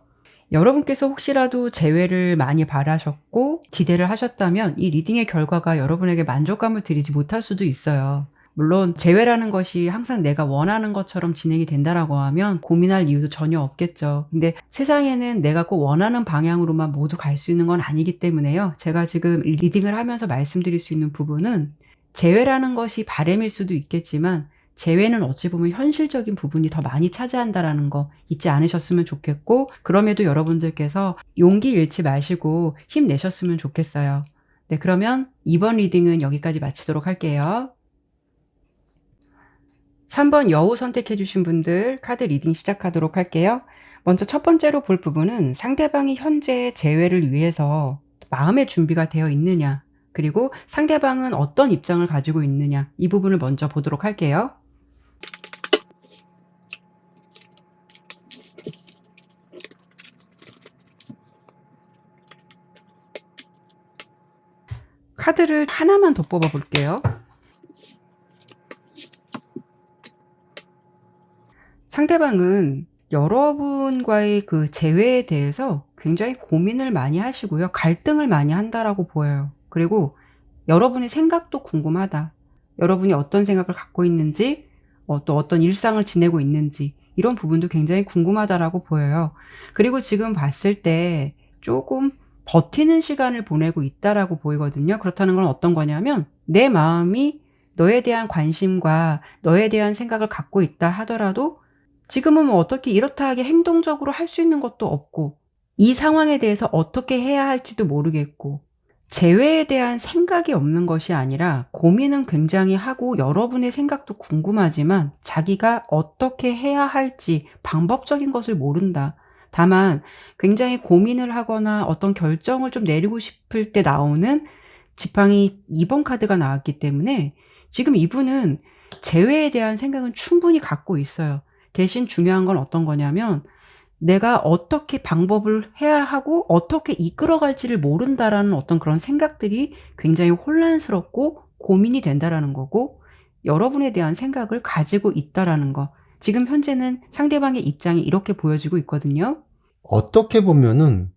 여러분께서 혹시라도 재회를 많이 바라셨고 기대를 하셨다면 이 리딩의 결과가 여러분에게 만족감을 드리지 못할 수도 있어요. 물론 재회라는 것이 항상 내가 원하는 것처럼 진행이 된다라고 하면 고민할 이유도 전혀 없겠죠. 근데 세상에는 내가 꼭 원하는 방향으로만 모두 갈 수 있는 건 아니기 때문에요. 제가 지금 리딩을 하면서 말씀드릴 수 있는 부분은 재회라는 것이 바람일 수도 있겠지만 재회는 어찌 보면 현실적인 부분이 더 많이 차지한다라는 거 잊지 않으셨으면 좋겠고, 그럼에도 여러분들께서 용기 잃지 마시고 힘내셨으면 좋겠어요. 네, 그러면 이번 리딩은 여기까지 마치도록 할게요. 3번 여우 선택해 주신 분들 카드 리딩 시작하도록 할게요. 먼저 첫 번째로 볼 부분은 상대방이 현재 재회를 위해서 마음의 준비가 되어 있느냐, 그리고 상대방은 어떤 입장을 가지고 있느냐, 이 부분을 먼저 보도록 할게요. 카드를 하나만 더 뽑아 볼게요. 상대방은 여러분과의 그 재회에 대해서 굉장히 고민을 많이 하시고요. 갈등을 많이 한다라고 보여요. 그리고 여러분의 생각도 궁금하다. 여러분이 어떤 생각을 갖고 있는지, 또 어떤 일상을 지내고 있는지, 이런 부분도 굉장히 궁금하다라고 보여요. 그리고 지금 봤을 때 조금 버티는 시간을 보내고 있다라고 보이거든요. 그렇다는 건 어떤 거냐면 내 마음이 너에 대한 관심과 너에 대한 생각을 갖고 있다 하더라도 지금은 뭐 어떻게 이렇다하게 행동적으로 할 수 있는 것도 없고 이 상황에 대해서 어떻게 해야 할지도 모르겠고 재회에 대한 생각이 없는 것이 아니라 고민은 굉장히 하고 여러분의 생각도 궁금하지만 자기가 어떻게 해야 할지 방법적인 것을 모른다. 다만 굉장히 고민을 하거나 어떤 결정을 좀 내리고 싶을 때 나오는 지팡이 2번 카드가 나왔기 때문에 지금 이분은 재회에 대한 생각은 충분히 갖고 있어요. 대신 중요한 건 어떤 거냐면 내가 어떻게 방법을 해야 하고 어떻게 이끌어갈지를 모른다라는 어떤 그런 생각들이 굉장히 혼란스럽고 고민이 된다라는 거고 여러분에 대한 생각을 가지고 있다라는 거. 지금 현재는 상대방의 입장이 이렇게 보여지고 있거든요. 어떻게 보면은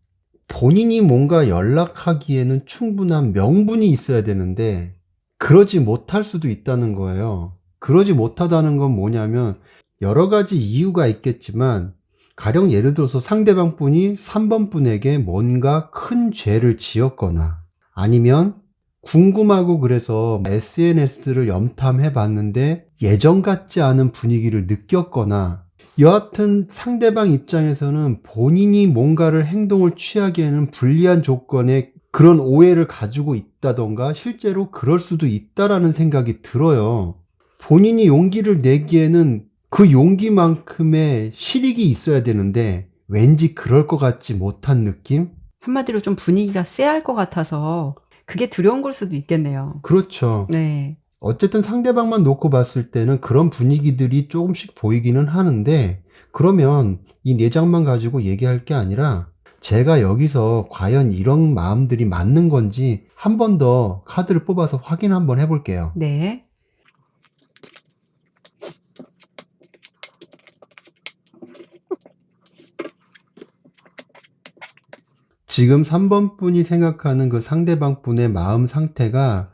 본인이 뭔가 연락하기에는 충분한 명분이 있어야 되는데 그러지 못할 수도 있다는 거예요. 그러지 못하다는 건 뭐냐면 여러 가지 이유가 있겠지만 가령 예를 들어서 상대방 분이 3번 분에게 뭔가 큰 죄를 지었거나 아니면 궁금하고 그래서 SNS를 염탐해 봤는데 예전 같지 않은 분위기를 느꼈거나 여하튼 상대방 입장에서는 본인이 뭔가를 행동을 취하기에는 불리한 조건에 그런 오해를 가지고 있다던가 실제로 그럴 수도 있다라는 생각이 들어요. 본인이 용기를 내기에는 그 용기만큼의 실익이 있어야 되는데 왠지 그럴 것 같지 못한 느낌? 한마디로 좀 분위기가 쎄할 것 같아서 그게 두려운 걸 수도 있겠네요. 그렇죠. 네. 어쨌든 상대방만 놓고 봤을 때는 그런 분위기들이 조금씩 보이기는 하는데 그러면 이 내장만 가지고 얘기할 게 아니라 제가 여기서 과연 이런 마음들이 맞는 건지 한 번 더 카드를 뽑아서 확인 한번 해볼게요. 네. 지금 3번 분이 생각하는 그 상대방 분의 마음 상태가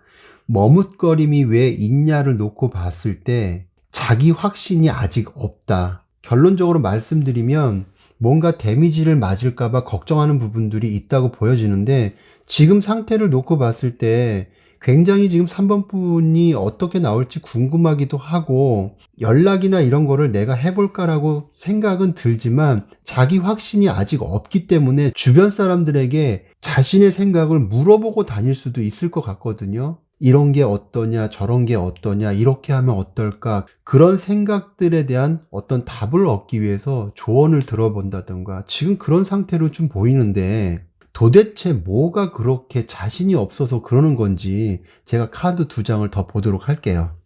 머뭇거림이 왜 있냐를 놓고 봤을 때 자기 확신이 아직 없다. 결론적으로 말씀드리면 뭔가 데미지를 맞을까봐 걱정하는 부분들이 있다고 보여지는데 지금 상태를 놓고 봤을 때 굉장히 지금 3번 분이 어떻게 나올지 궁금하기도 하고 연락이나 이런 거를 내가 해볼까라고 생각은 들지만 자기 확신이 아직 없기 때문에 주변 사람들에게 자신의 생각을 물어보고 다닐 수도 있을 것 같거든요. 이런 게 어떠냐, 저런 게 어떠냐, 이렇게 하면 어떨까, 그런 생각들에 대한 어떤 답을 얻기 위해서 조언을 들어본다던가 지금 그런 상태로 좀 보이는데 도대체 뭐가 그렇게 자신이 없어서 그러는 건지 제가 카드 2장을 더 보도록 할게요.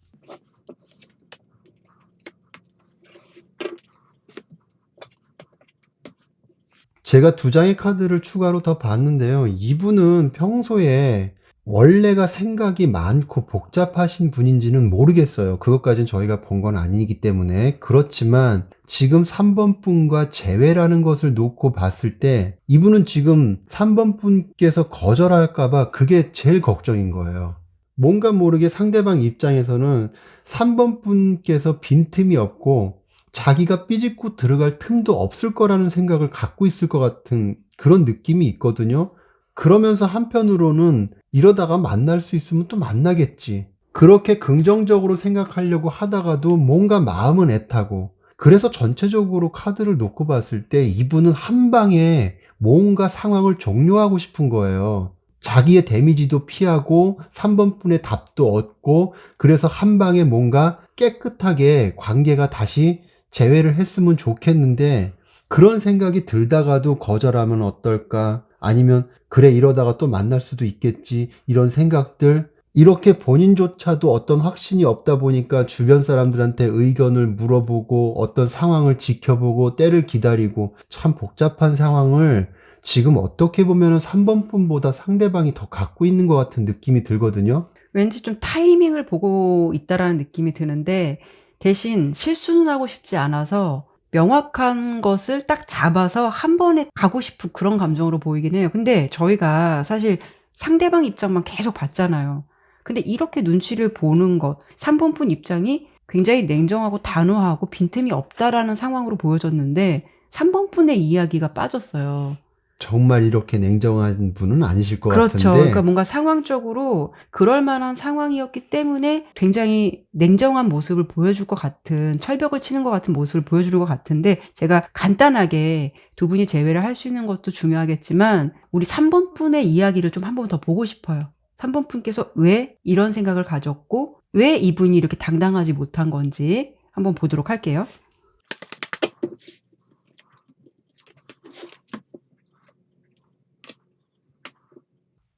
제가 두 장의 카드를 추가로 더 봤는데요. 이분은 평소에 원래가 생각이 많고 복잡하신 분인지는 모르겠어요. 그것까진 저희가 본 건 아니기 때문에. 그렇지만 지금 3번 분과 재회라는 것을 놓고 봤을 때 이분은 지금 3번 분께서 거절할까봐 그게 제일 걱정인 거예요. 뭔가 모르게 상대방 입장에서는 3번 분께서 빈틈이 없고 자기가 삐집고 들어갈 틈도 없을 거라는 생각을 갖고 있을 것 같은 그런 느낌이 있거든요. 그러면서 한편으로는 이러다가 만날 수 있으면 또 만나겠지. 그렇게 긍정적으로 생각하려고 하다가도 뭔가 마음은 애타고. 그래서 전체적으로 카드를 놓고 봤을 때 이분은 한 방에 뭔가 상황을 종료하고 싶은 거예요. 자기의 데미지도 피하고 3번 분의 답도 얻고 그래서 한 방에 뭔가 깨끗하게 관계가 다시 재회를 했으면 좋겠는데 그런 생각이 들다가도 거절하면 어떨까? 아니면 그래 이러다가 또 만날 수도 있겠지 이런 생각들 이렇게 본인조차도 어떤 확신이 없다 보니까 주변 사람들한테 의견을 물어보고 어떤 상황을 지켜보고 때를 기다리고 참 복잡한 상황을 지금 어떻게 보면 3번 분보다 상대방이 더 갖고 있는 것 같은 느낌이 들거든요. 왠지 좀 타이밍을 보고 있다라는 느낌이 드는데 대신 실수는 하고 싶지 않아서 명확한 것을 딱 잡아서 한 번에 가고 싶은 그런 감정으로 보이긴 해요. 근데 저희가 사실 상대방 입장만 계속 봤잖아요. 근데 이렇게 눈치를 보는 것, 3번 분 입장이 굉장히 냉정하고 단호하고 빈틈이 없다라는 상황으로 보여졌는데 3번 분의 이야기가 빠졌어요. 정말 이렇게 냉정한 분은 아니실 것 그렇죠. 같은데 그러니까 뭔가 상황적으로 그럴 만한 상황이었기 때문에 굉장히 냉정한 모습을 보여줄 것 같은, 철벽을 치는 것 같은 모습을 보여주는 것 같은데 제가 간단하게 두 분이 재회를 할 수 있는 것도 중요하겠지만 우리 3번 분의 이야기를 좀 한 번 더 보고 싶어요. 3번 분께서 왜 이런 생각을 가졌고 왜 이분이 이렇게 당당하지 못한 건지 한번 보도록 할게요.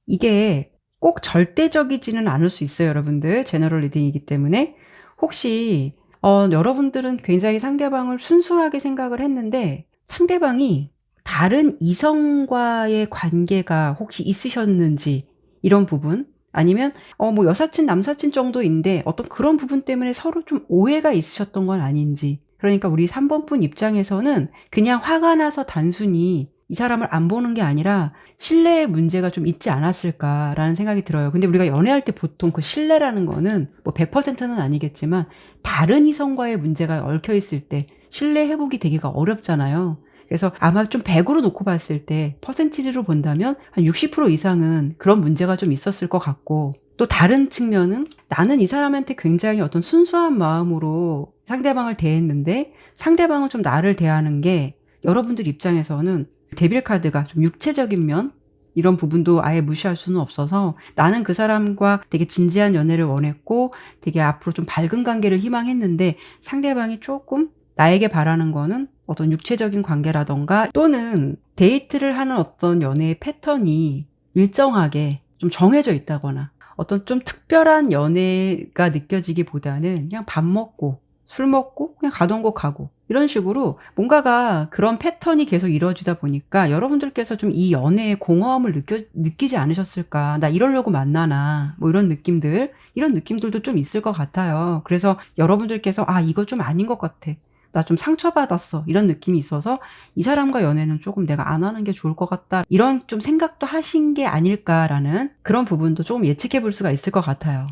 이게 꼭 절대적이지는 않을 수 있어요, 여러분들. 제너럴 리딩이기 때문에. 혹시 여러분들은 굉장히 상대방을 순수하게 생각을 했는데 상대방이 다른 이성과의 관계가 혹시 있으셨는지 이런 부분 아니면 뭐 여사친, 남사친 정도인데 어떤 그런 부분 때문에 서로 좀 오해가 있으셨던 건 아닌지. 그러니까 우리 3번 분 입장에서는 그냥 화가 나서 단순히 이 사람을 안 보는 게 아니라 신뢰의 문제가 좀 있지 않았을까라는 생각이 들어요. 근데 우리가 연애할 때 보통 그 신뢰라는 거는 뭐 100%는 아니겠지만 다른 이성과의 문제가 얽혀 있을 때 신뢰 회복이 되기가 어렵잖아요. 그래서 아마 좀 100으로 놓고 봤을 때 퍼센티지로 본다면 한 60% 이상은 그런 문제가 좀 있었을 것 같고 또 다른 측면은 나는 이 사람한테 굉장히 어떤 순수한 마음으로 상대방을 대했는데 상대방은 좀 나를 대하는 게 여러분들 입장에서는 데빌 카드가 좀 육체적인 면 이런 부분도 아예 무시할 수는 없어서 나는 그 사람과 되게 진지한 연애를 원했고 되게 앞으로 좀 밝은 관계를 희망했는데 상대방이 조금 나에게 바라는 거는 어떤 육체적인 관계라던가 또는 데이트를 하는 어떤 연애의 패턴이 일정하게 좀 정해져 있다거나 어떤 좀 특별한 연애가 느껴지기보다는 그냥 밥 먹고 술 먹고 그냥 가던 곳 가고 이런 식으로 뭔가가 그런 패턴이 계속 이루어지다 보니까 여러분들께서 좀 이 연애의 공허함을 느끼지 않으셨을까. 나 이러려고 만나나 뭐 이런 느낌들도 좀 있을 것 같아요. 그래서 여러분들께서 이거 좀 아닌 것 같아. 나 좀 상처받았어. 이런 느낌이 있어서 이 사람과 연애는 조금 내가 안 하는 게 좋을 것 같다. 이런 좀 생각도 하신 게 아닐까라는 그런 부분도 조금 예측해 볼 수가 있을 것 같아요.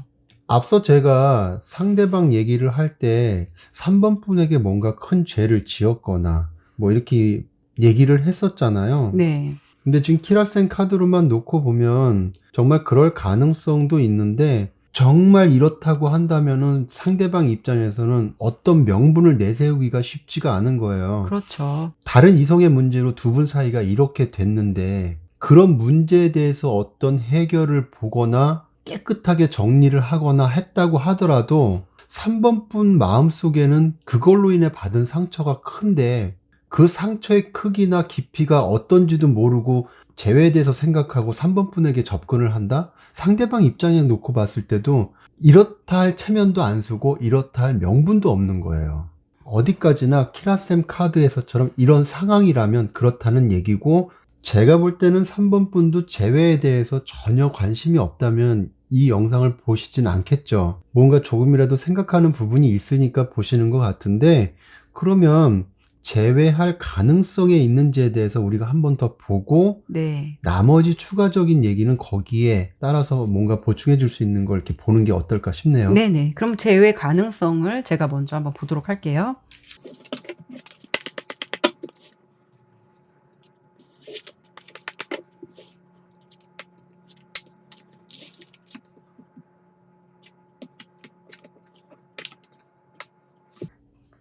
앞서 제가 상대방 얘기를 할 때 3번 분에게 뭔가 큰 죄를 지었거나 뭐 이렇게 얘기를 했었잖아요. 네. 근데 지금 키라센 카드로만 놓고 보면 정말 그럴 가능성도 있는데 정말 이렇다고 한다면은 상대방 입장에서는 어떤 명분을 내세우기가 쉽지가 않은 거예요. 그렇죠. 다른 이성의 문제로 두 분 사이가 이렇게 됐는데 그런 문제에 대해서 어떤 해결을 보거나 깨끗하게 정리를 하거나 했다고 하더라도 3번 분 마음속에는 그걸로 인해 받은 상처가 큰데 그 상처의 크기나 깊이가 어떤지도 모르고 재회에 대해서 생각하고 3번 분에게 접근을 한다? 상대방 입장에 놓고 봤을 때도 이렇다 할 체면도 안 쓰고 이렇다 할 명분도 없는 거예요. 어디까지나 키라쌤 카드에서처럼 이런 상황이라면 그렇다는 얘기고, 제가 볼 때는 3번 분도 재회에 대해서 전혀 관심이 없다면 이 영상을 보시진 않겠죠. 뭔가 조금이라도 생각하는 부분이 있으니까 보시는 것 같은데, 그러면 재회할 가능성에 있는지에 대해서 우리가 한 번 더 보고, 네. 나머지 추가적인 얘기는 거기에 따라서 뭔가 보충해 줄 수 있는 걸 이렇게 보는 게 어떨까 싶네요. 네네. 그럼 제외 가능성을 제가 먼저 한번 보도록 할게요.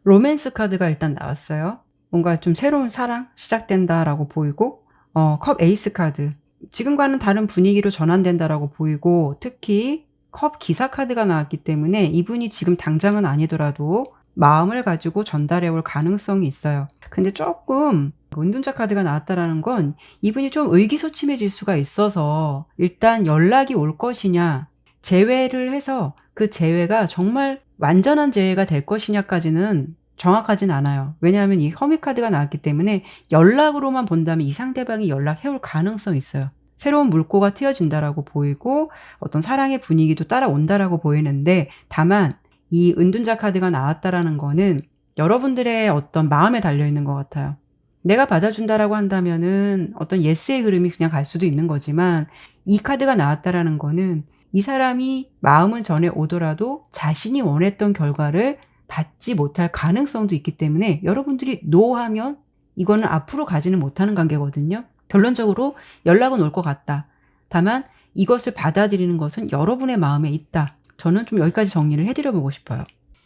로맨스 카드가 일단 나왔어요. 뭔가 좀 새로운 사랑 시작된다라고 보이고, 컵 에이스 카드. 지금과는 다른 분위기로 전환된다라고 보이고, 특히 컵 기사 카드가 나왔기 때문에 이분이 지금 당장은 아니더라도 마음을 가지고 전달해 올 가능성이 있어요. 근데 조금 은둔자 카드가 나왔다라는 건 이분이 좀 의기소침해질 수가 있어서 일단 연락이 올 것이냐, 재회를 해서 그 재회가 정말 완전한 재회가 될 것이냐까지는 정확하진 않아요. 왜냐하면 이 허미 카드가 나왔기 때문에 연락으로만 본다면 이 상대방이 연락해올 가능성이 있어요. 새로운 물꼬가 트여진다라고 보이고 어떤 사랑의 분위기도 따라온다라고 보이는데, 다만 이 은둔자 카드가 나왔다라는 거는 여러분들의 어떤 마음에 달려있는 것 같아요. 내가 받아준다라고 한다면은 어떤 예스의 흐름이 그냥 갈 수도 있는 거지만, 이 카드가 나왔다라는 거는 이 사람이 마음은 전해 오더라도 자신이 원했던 결과를 받지 못할 가능성도 있기 때문에 여러분들이 노하면 이거는 앞으로 가지는 못하는 관계거든요. 결론적으로 연락은 올 것 같다. 다만 이것을 받아들이는 것은 여러분의 마음에 있다. 저는 좀 여기까지 정리를 해드려보고 싶어요.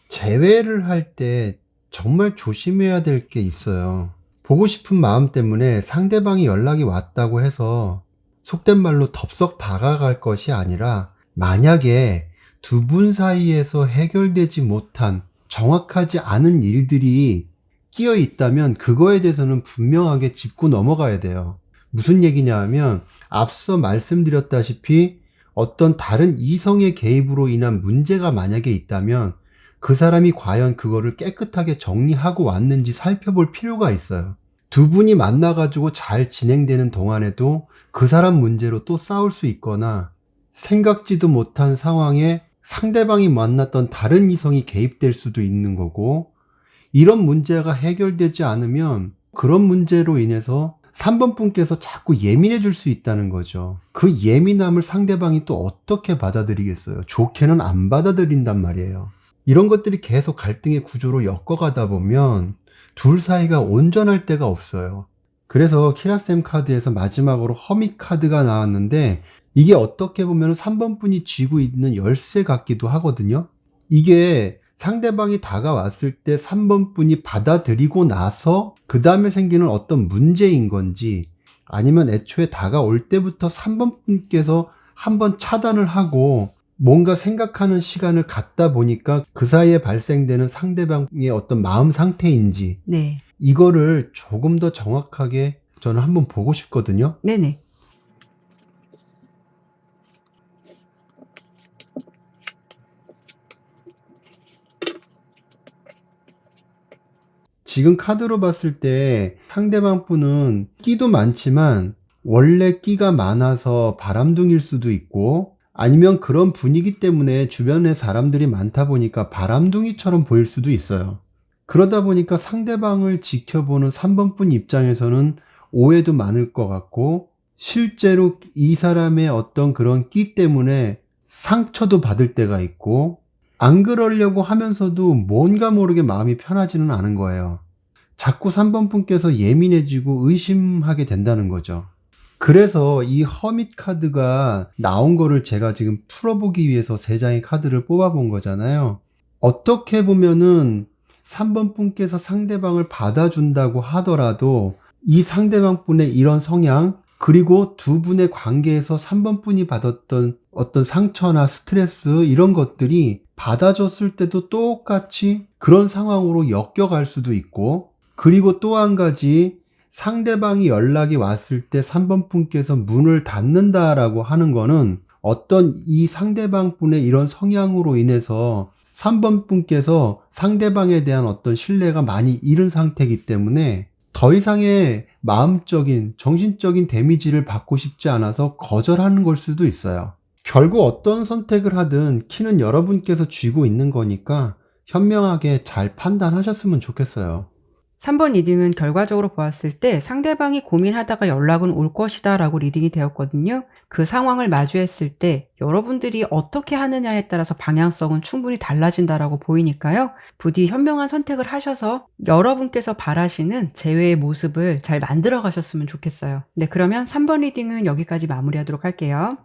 재회를 할 때 정말 조심해야 될 게 있어요. 보고 싶은 마음 때문에 상대방이 연락이 왔다고 해서 속된 말로 덥석 다가갈 것이 아니라, 만약에 두 분 사이에서 해결되지 못한 정확하지 않은 일들이 끼어 있다면 그거에 대해서는 분명하게 짚고 넘어가야 돼요. 무슨 얘기냐 하면, 앞서 말씀드렸다시피 어떤 다른 이성의 개입으로 인한 문제가 만약에 있다면 그 사람이 과연 그거를 깨끗하게 정리하고 왔는지 살펴볼 필요가 있어요. 두 분이 만나가지고 잘 진행되는 동안에도 그 사람 문제로 또 싸울 수 있거나, 생각지도 못한 상황에 상대방이 만났던 다른 이성이 개입될 수도 있는 거고, 이런 문제가 해결되지 않으면 그런 문제로 인해서 3번 분께서 자꾸 예민해 줄 수 있다는 거죠. 그 예민함을 상대방이 또 어떻게 받아들이겠어요? 좋게는 안 받아들인단 말이에요. 이런 것들이 계속 갈등의 구조로 엮어가다 보면 둘 사이가 온전할 때가 없어요. 그래서 키라쌤 카드에서 마지막으로 허밋 카드가 나왔는데, 이게 어떻게 보면 3번 분이 쥐고 있는 열쇠 같기도 하거든요. 이게 상대방이 다가왔을 때 3번 분이 받아들이고 나서 그 다음에 생기는 어떤 문제인 건지, 아니면 애초에 다가올 때부터 3번 분께서 한번 차단을 하고 뭔가 생각하는 시간을 갖다 보니까 그 사이에 발생되는 상대방의 어떤 마음 상태인지, 네. 이거를 조금 더 정확하게 저는 한번 보고 싶거든요. 네네. 지금 카드로 봤을 때 상대방 분은 끼도 많지만 원래 끼가 많아서 바람둥일 수도 있고, 아니면 그런 분위기 때문에 주변에 사람들이 많다 보니까 바람둥이처럼 보일 수도 있어요. 그러다 보니까 상대방을 지켜보는 3번 분 입장에서는 오해도 많을 것 같고, 실제로 이 사람의 어떤 그런 끼 때문에 상처도 받을 때가 있고, 안 그러려고 하면서도 뭔가 모르게 마음이 편하지는 않은 거예요. 자꾸 3번 분께서 예민해지고 의심하게 된다는 거죠. 그래서 이 허밋 카드가 나온 거를 제가 지금 풀어보기 위해서 3장의 카드를 뽑아본 거잖아요. 어떻게 보면은 3번 분께서 상대방을 받아준다고 하더라도 이 상대방 분의 이런 성향, 그리고 두 분의 관계에서 3번 분이 받았던 어떤 상처나 스트레스, 이런 것들이 받아줬을 때도 똑같이 그런 상황으로 엮여갈 수도 있고, 그리고 또 한 가지, 상대방이 연락이 왔을 때 3번 분께서 문을 닫는다라고 하는 거는 어떤 이 상대방 분의 이런 성향으로 인해서 3번 분께서 상대방에 대한 어떤 신뢰가 많이 잃은 상태이기 때문에 더 이상의 마음적인, 정신적인 데미지를 받고 싶지 않아서 거절하는 걸 수도 있어요. 결국 어떤 선택을 하든 키는 여러분께서 쥐고 있는 거니까 현명하게 잘 판단하셨으면 좋겠어요. 3번 리딩은 결과적으로 보았을 때 상대방이 고민하다가 연락은 올 것이다 라고 리딩이 되었거든요. 그 상황을 마주했을 때 여러분들이 어떻게 하느냐에 따라서 방향성은 충분히 달라진다라고 보이니까요. 부디 현명한 선택을 하셔서 여러분께서 바라시는 재회의 모습을 잘 만들어 가셨으면 좋겠어요. 네, 그러면 3번 리딩은 여기까지 마무리하도록 할게요.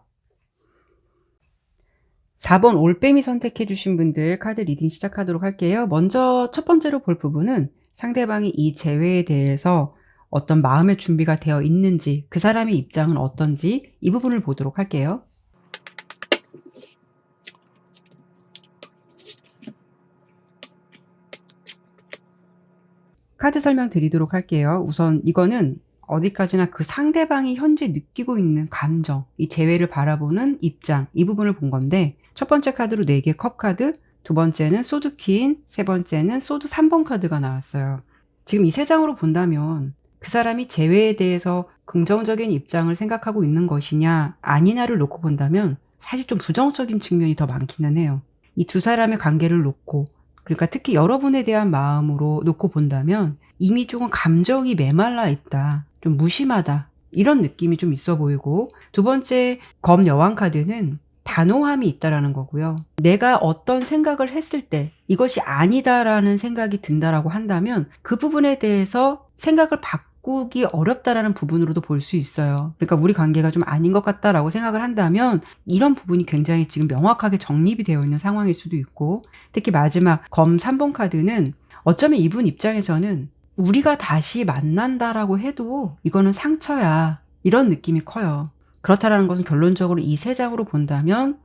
4번 올빼미 선택해 주신 분들 카드 리딩 시작하도록 할게요. 먼저 첫 번째로 볼 부분은 상대방이 이 재회에 대해서 어떤 마음의 준비가 되어 있는지, 그 사람의 입장은 어떤지 이 부분을 보도록 할게요. 카드 설명 드리도록 할게요. 우선 이거는 어디까지나 그 상대방이 현재 느끼고 있는 감정, 이 재회를 바라보는 입장, 이 부분을 본 건데 첫 번째 카드로 4개 컵 카드, 두 번째는 소드 퀸, 세 번째는 소드 3번 카드가 나왔어요. 지금 이 세 장으로 본다면 그 사람이 재회에 대해서 긍정적인 입장을 생각하고 있는 것이냐 아니냐를 놓고 본다면 사실 좀 부정적인 측면이 더 많기는 해요. 이 두 사람의 관계를 놓고, 그러니까 특히 여러분에 대한 마음으로 놓고 본다면 이미 조금 감정이 메말라 있다, 좀 무심하다, 이런 느낌이 좀 있어 보이고, 두 번째 검 여왕 카드는 단호함이 있다라는 거고요. 내가 어떤 생각을 했을 때 이것이 아니다라는 생각이 든다라고 한다면 그 부분에 대해서 생각을 바꾸기 어렵다라는 부분으로도 볼 수 있어요. 그러니까 우리 관계가 좀 아닌 것 같다라고 생각을 한다면 이런 부분이 굉장히 지금 명확하게 정립이 되어 있는 상황일 수도 있고, 특히 마지막 검 3번 카드는 어쩌면 이분 입장에서는 우리가 다시 만난다라고 해도 이거는 상처야, 이런 느낌이 커요. 그렇다라는 것은 결론적으로 이 세 장으로 본다면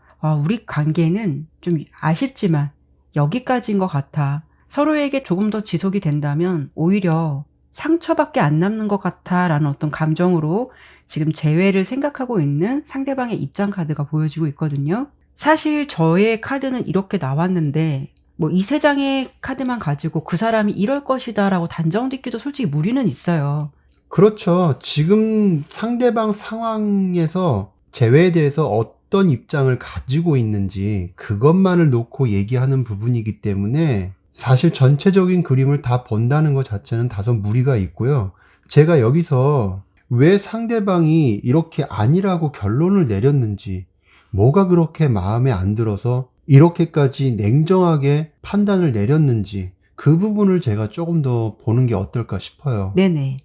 우리 관계는 좀 아쉽지만 여기까지인 것 같아. 서로에게 조금 더 지속이 된다면 오히려 상처밖에 안 남는 것 같아라는 어떤 감정으로 지금 재회를 생각하고 있는 상대방의 입장 카드가 보여지고 있거든요. 사실 저의 카드는 이렇게 나왔는데 뭐 이 세 장의 카드만 가지고 그 사람이 이럴 것이다라고 단정 짓기도 솔직히 무리는 있어요. 그렇죠. 지금 상대방 상황에서 재회에 대해서 어떤 입장을 가지고 있는지 그것만을 놓고 얘기하는 부분이기 때문에 사실 전체적인 그림을 다 본다는 것 자체는 다소 무리가 있고요. 제가 여기서 왜 상대방이 이렇게 아니라고 결론을 내렸는지, 뭐가 그렇게 마음에 안 들어서 이렇게까지 냉정하게 판단을 내렸는지, 그 부분을 제가 조금 더 보는 게 어떨까 싶어요. 네네.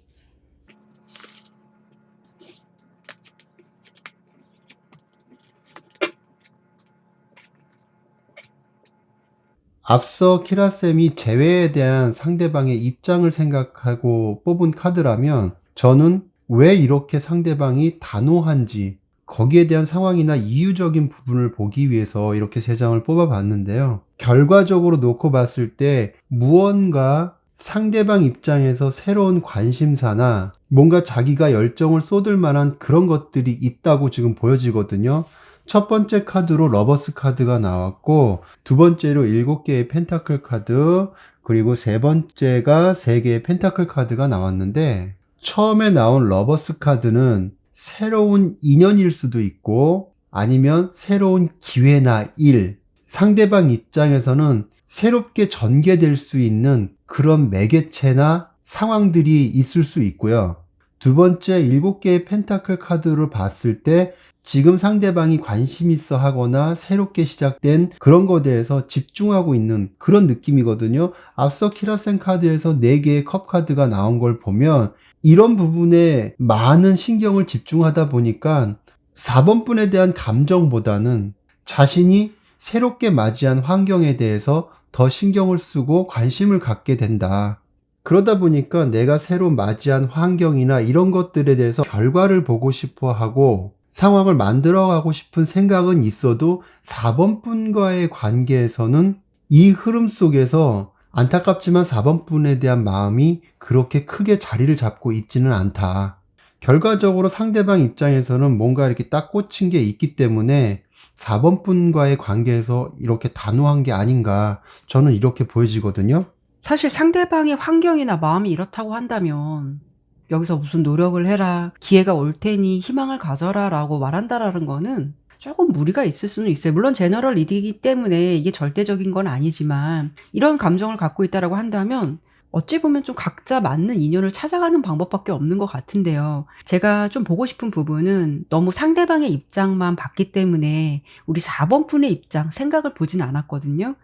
앞서 키라쌤이 재회에 대한 상대방의 입장을 생각하고 뽑은 카드라면 저는 왜 이렇게 상대방이 단호한지, 거기에 대한 상황이나 이유적인 부분을 보기 위해서 이렇게 세 장을 뽑아봤는데요. 결과적으로 놓고 봤을 때 무언가 상대방 입장에서 새로운 관심사나 뭔가 자기가 열정을 쏟을 만한 그런 것들이 있다고 지금 보여지거든요. 첫 번째 카드로 러버스 카드가 나왔고, 두 번째로 7개의 펜타클 카드, 그리고 세 번째가 3개의 펜타클 카드가 나왔는데, 처음에 나온 러버스 카드는 새로운 인연일 수도 있고 아니면 새로운 기회나 일, 상대방 입장에서는 새롭게 전개될 수 있는 그런 매개체나 상황들이 있을 수 있고요. 두 번째 7개의 펜타클 카드를 봤을 때 지금 상대방이 관심 있어 하거나 새롭게 시작된 그런 것에 대해서 집중하고 있는 그런 느낌이거든요. 앞서 키라센 카드에서 4개의 컵 카드가 나온 걸 보면 이런 부분에 많은 신경을 집중하다 보니까 4번 분에 대한 감정보다는 자신이 새롭게 맞이한 환경에 대해서 더 신경을 쓰고 관심을 갖게 된다. 그러다 보니까 내가 새로 맞이한 환경이나 이런 것들에 대해서 결과를 보고 싶어 하고 상황을 만들어가고 싶은 생각은 있어도 4번 분과의 관계에서는 이 흐름 속에서 안타깝지만 4번 분에 대한 마음이 그렇게 크게 자리를 잡고 있지는 않다. 결과적으로 상대방 입장에서는 뭔가 이렇게 딱 꽂힌 게 있기 때문에 4번 분과의 관계에서 이렇게 단호한 게 아닌가, 저는 이렇게 보여지거든요. 사실 상대방의 환경이나 마음이 이렇다고 한다면 여기서 무슨 노력을 해라, 기회가 올 테니 희망을 가져라 라고 말한다라는 거는 조금 무리가 있을 수는 있어요. 물론 제너럴 리딩이기 때문에 이게 절대적인 건 아니지만 이런 감정을 갖고 있다라고 한다면 어찌 보면 좀 각자 맞는 인연을 찾아가는 방법밖에 없는 것 같은데요. 제가 좀 보고 싶은 부분은 너무 상대방의 입장만 봤기 때문에 우리 4번 분의 입장, 생각을 보진 않았거든요.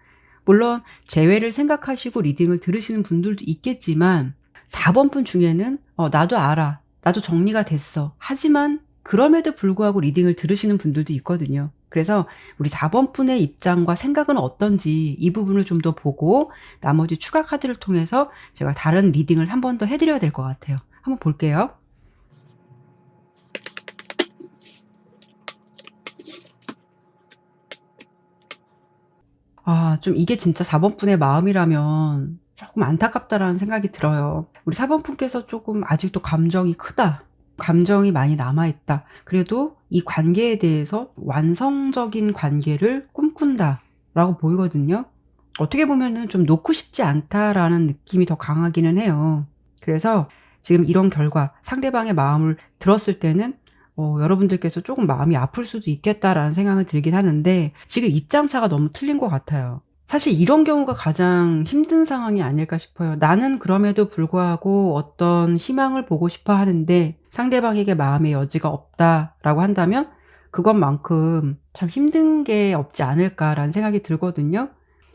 물론 재회를 생각하시고 리딩을 들으시는 분들도 있겠지만 4번 분 중에는 나도 알아, 나도 정리가 됐어, 하지만 그럼에도 불구하고 리딩을 들으시는 분들도 있거든요. 그래서 우리 4번 분의 입장과 생각은 어떤지 이 부분을 좀 더 보고 나머지 추가 카드를 통해서 제가 다른 리딩을 한 번 더 해드려야 될 것 같아요. 한번 볼게요. 좀 이게 진짜 4번 분의 마음이라면 조금 안타깝다라는 생각이 들어요. 우리 4번 분께서 조금 아직도 감정이 크다, 감정이 많이 남아있다, 그래도 이 관계에 대해서 완성적인 관계를 꿈꾼다 라고 보이거든요. 어떻게 보면은 좀 놓고 싶지 않다라는 느낌이 더 강하기는 해요. 그래서 지금 이런 결과, 상대방의 마음을 들었을 때는 여러분들께서 조금 마음이 아플 수도 있겠다라는 생각을 들긴 하는데 지금 입장차가 너무 틀린 것 같아요. 사실 이런 경우가 가장 힘든 상황이 아닐까 싶어요. 나는 그럼에도 불구하고 어떤 희망을 보고 싶어 하는데 상대방에게 마음의 여지가 없다라고 한다면 그것만큼 참 힘든 게 없지 않을까라는 생각이 들거든요.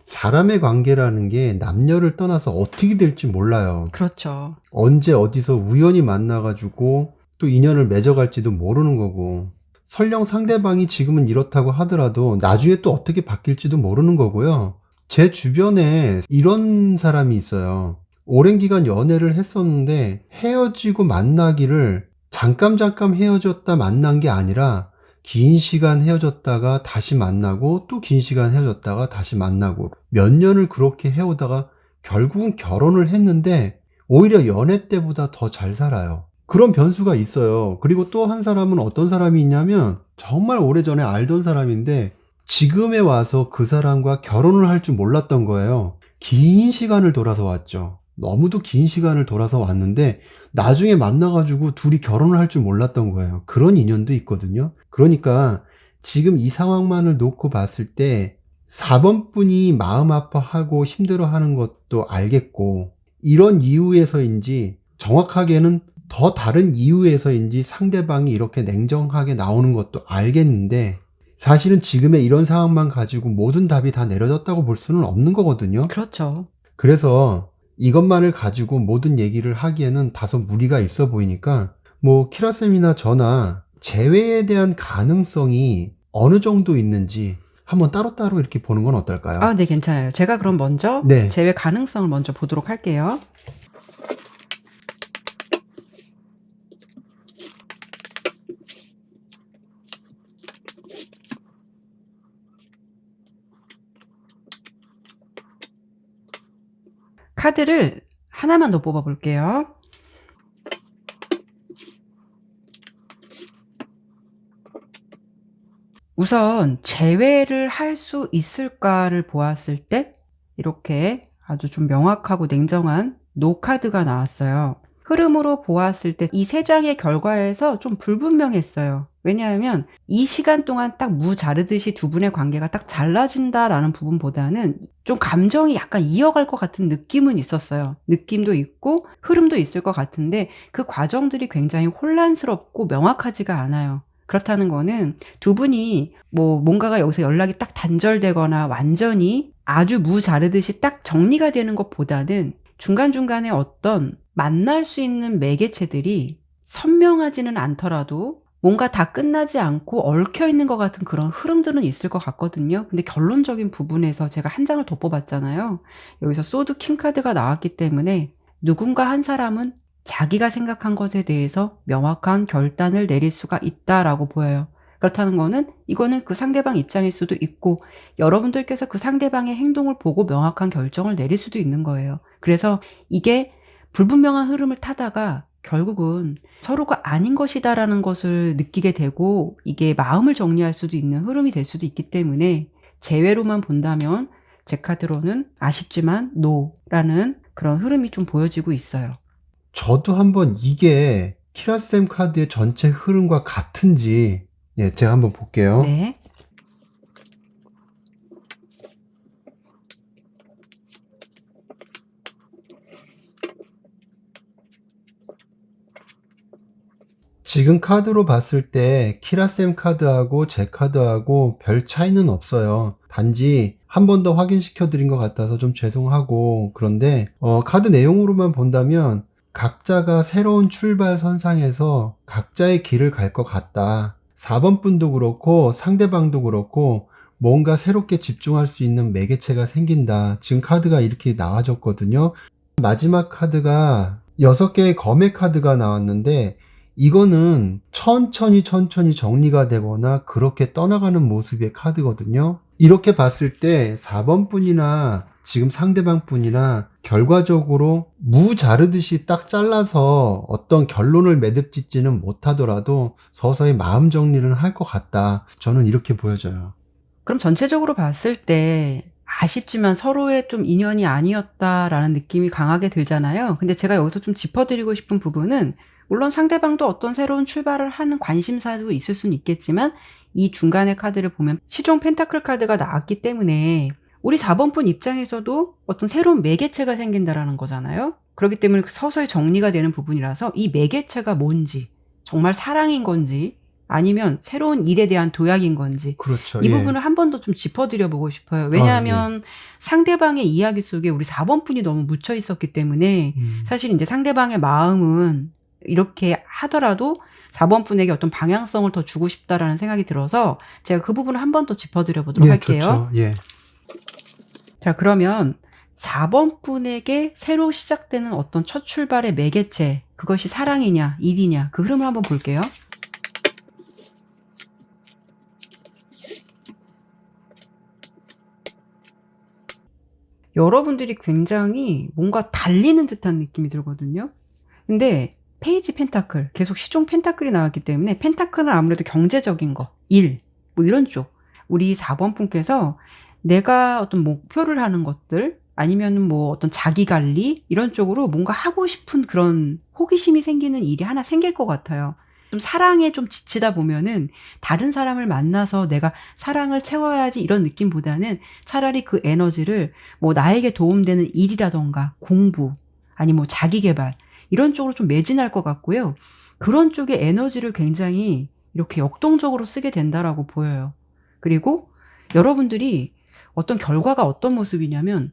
사람의 관계라는 게 남녀를 떠나서 어떻게 될지 몰라요. 그렇죠. 언제 어디서 우연히 만나가지고 또 인연을 맺어갈지도 모르는 거고, 설령 상대방이 지금은 이렇다고 하더라도 나중에 또 어떻게 바뀔지도 모르는 거고요. 제 주변에 이런 사람이 있어요. 오랜 기간 연애를 했었는데 헤어지고 만나기를 잠깐 헤어졌다 만난 게 아니라 긴 시간 헤어졌다가 다시 만나고 또 긴 시간 헤어졌다가 다시 만나고 몇 년을 그렇게 해오다가 결국은 결혼을 했는데 오히려 연애 때보다 더 잘 살아요. 그런 변수가 있어요. 그리고 또 한 사람은 어떤 사람이 있냐면 정말 오래전에 알던 사람인데 지금에 와서 그 사람과 결혼을 할 줄 몰랐던 거예요. 긴 시간을 돌아서 왔죠. 너무도 긴 시간을 돌아서 왔는데 나중에 만나가지고 둘이 결혼을 할 줄 몰랐던 거예요. 그런 인연도 있거든요. 그러니까 지금 이 상황만을 놓고 봤을 때 4번 분이 마음 아파하고 힘들어하는 것도 알겠고, 이런 이유에서인지 정확하게는 더 다른 이유에서인지 상대방이 이렇게 냉정하게 나오는 것도 알겠는데, 사실은 지금의 이런 상황만 가지고 모든 답이 다 내려졌다고 볼 수는 없는 거거든요. 그렇죠. 그래서 이것만을 가지고 모든 얘기를 하기에는 다소 무리가 있어 보이니까 뭐 키라쌤이나 저나 재회에 대한 가능성이 어느 정도 있는지 한번 따로따로 이렇게 보는 건 어떨까요? 네, 괜찮아요. 제가 그럼 먼저 네. 재회 가능성을 먼저 보도록 할게요. 카드를 하나만 더 뽑아볼게요. 우선 재회를 할 수 있을까를 보았을 때 이렇게 아주 좀 명확하고 냉정한 노 카드가 나왔어요. 흐름으로 보았을 때 이 세 장의 결과에서 좀 불분명했어요. 왜냐하면 이 시간 동안 딱 무 자르듯이 두 분의 관계가 딱 잘라진다라는 부분보다는 좀 감정이 약간 이어갈 것 같은 느낌은 있었어요. 느낌도 있고 흐름도 있을 것 같은데 그 과정들이 굉장히 혼란스럽고 명확하지가 않아요. 그렇다는 거는 두 분이 뭔가가 여기서 연락이 딱 단절되거나 완전히 아주 무 자르듯이 딱 정리가 되는 것보다는 중간중간에 어떤 만날 수 있는 매개체들이 선명하지는 않더라도 뭔가 다 끝나지 않고 얽혀 있는 것 같은 그런 흐름들은 있을 것 같거든요. 근데 결론적인 부분에서 제가 한 장을 더 뽑았잖아요. 여기서 소드 킹 카드가 나왔기 때문에 누군가 한 사람은 자기가 생각한 것에 대해서 명확한 결단을 내릴 수가 있다라고 보여요. 그렇다는 거는 이거는 그 상대방 입장일 수도 있고 여러분들께서 그 상대방의 행동을 보고 명확한 결정을 내릴 수도 있는 거예요. 그래서 이게 불분명한 흐름을 타다가 결국은 서로가 아닌 것이다라는 것을 느끼게 되고 이게 마음을 정리할 수도 있는 흐름이 될 수도 있기 때문에 재회로만 본다면 제 카드로는 아쉽지만 노라는 그런 흐름이 좀 보여지고 있어요. 저도 한번 이게 키라쌤 카드의 전체 흐름과 같은지 제가 한번 볼게요. 네. 지금 카드로 봤을 때 키라쌤 카드하고 제 카드하고 별 차이는 없어요. 단지 한 번 더 확인시켜 드린 것 같아서 좀 죄송하고, 그런데 카드 내용으로만 본다면 각자가 새로운 출발선상에서 각자의 길을 갈 것 같다. 4번 분도 그렇고 상대방도 그렇고 뭔가 새롭게 집중할 수 있는 매개체가 생긴다. 지금 카드가 이렇게 나와졌거든요. 마지막 카드가 6개의 검의 카드가 나왔는데, 이거는 천천히 정리가 되거나 그렇게 떠나가는 모습의 카드거든요. 이렇게 봤을 때 4번 분이나 지금 상대방 분이나 결과적으로 무 자르듯이 딱 잘라서 어떤 결론을 매듭짓지는 못하더라도 서서히 마음 정리를 할 것 같다. 저는 이렇게 보여져요. 그럼 전체적으로 봤을 때 아쉽지만 서로의 좀 인연이 아니었다라는 느낌이 강하게 들잖아요. 근데 제가 여기서 좀 짚어드리고 싶은 부분은 물론 상대방도 어떤 새로운 출발을 하는 관심사도 있을 수는 있겠지만 이 중간의 카드를 보면 시종 펜타클 카드가 나왔기 때문에 우리 4번 분 입장에서도 어떤 새로운 매개체가 생긴다라는 거잖아요. 그렇기 때문에 서서히 정리가 되는 부분이라서 이 매개체가 뭔지, 정말 사랑인 건지 아니면 새로운 일에 대한 도약인 건지 그렇죠. 이 예. 부분을 한 번 더 좀 짚어드려 보고 싶어요. 왜냐하면 상대방의 이야기 속에 우리 4번 분이 너무 묻혀 있었기 때문에 사실 이제 상대방의 마음은 이렇게 하더라도 4번 분에게 어떤 방향성을 더 주고 싶다라는 생각이 들어서 제가 그 부분을 한 번 더 짚어드려 보도록 할게요. 좋죠. 예. 자, 그러면 4번 분에게 새로 시작되는 어떤 첫 출발의 매개체, 그것이 사랑이냐, 일이냐, 그 흐름을 한번 볼게요. 여러분들이 굉장히 뭔가 달리는 듯한 느낌이 들거든요. 근데 페이지 펜타클, 계속 시종 펜타클이 나왔기 때문에 펜타클은 아무래도 경제적인 거, 일, 뭐 이런 쪽. 우리 4번 분께서 내가 어떤 목표를 하는 것들 아니면 뭐 어떤 자기 관리 이런 쪽으로 뭔가 하고 싶은 그런 호기심이 생기는 일이 하나 생길 것 같아요. 좀 사랑에 좀 지치다 보면은 다른 사람을 만나서 내가 사랑을 채워야지 이런 느낌보다는 차라리 그 에너지를 뭐 나에게 도움되는 일이라던가 공부 아니 뭐 자기 개발 이런 쪽으로 좀 매진할 것 같고요. 그런 쪽에 에너지를 굉장히 이렇게 역동적으로 쓰게 된다라고 보여요. 그리고 여러분들이 어떤 결과가 어떤 모습이냐면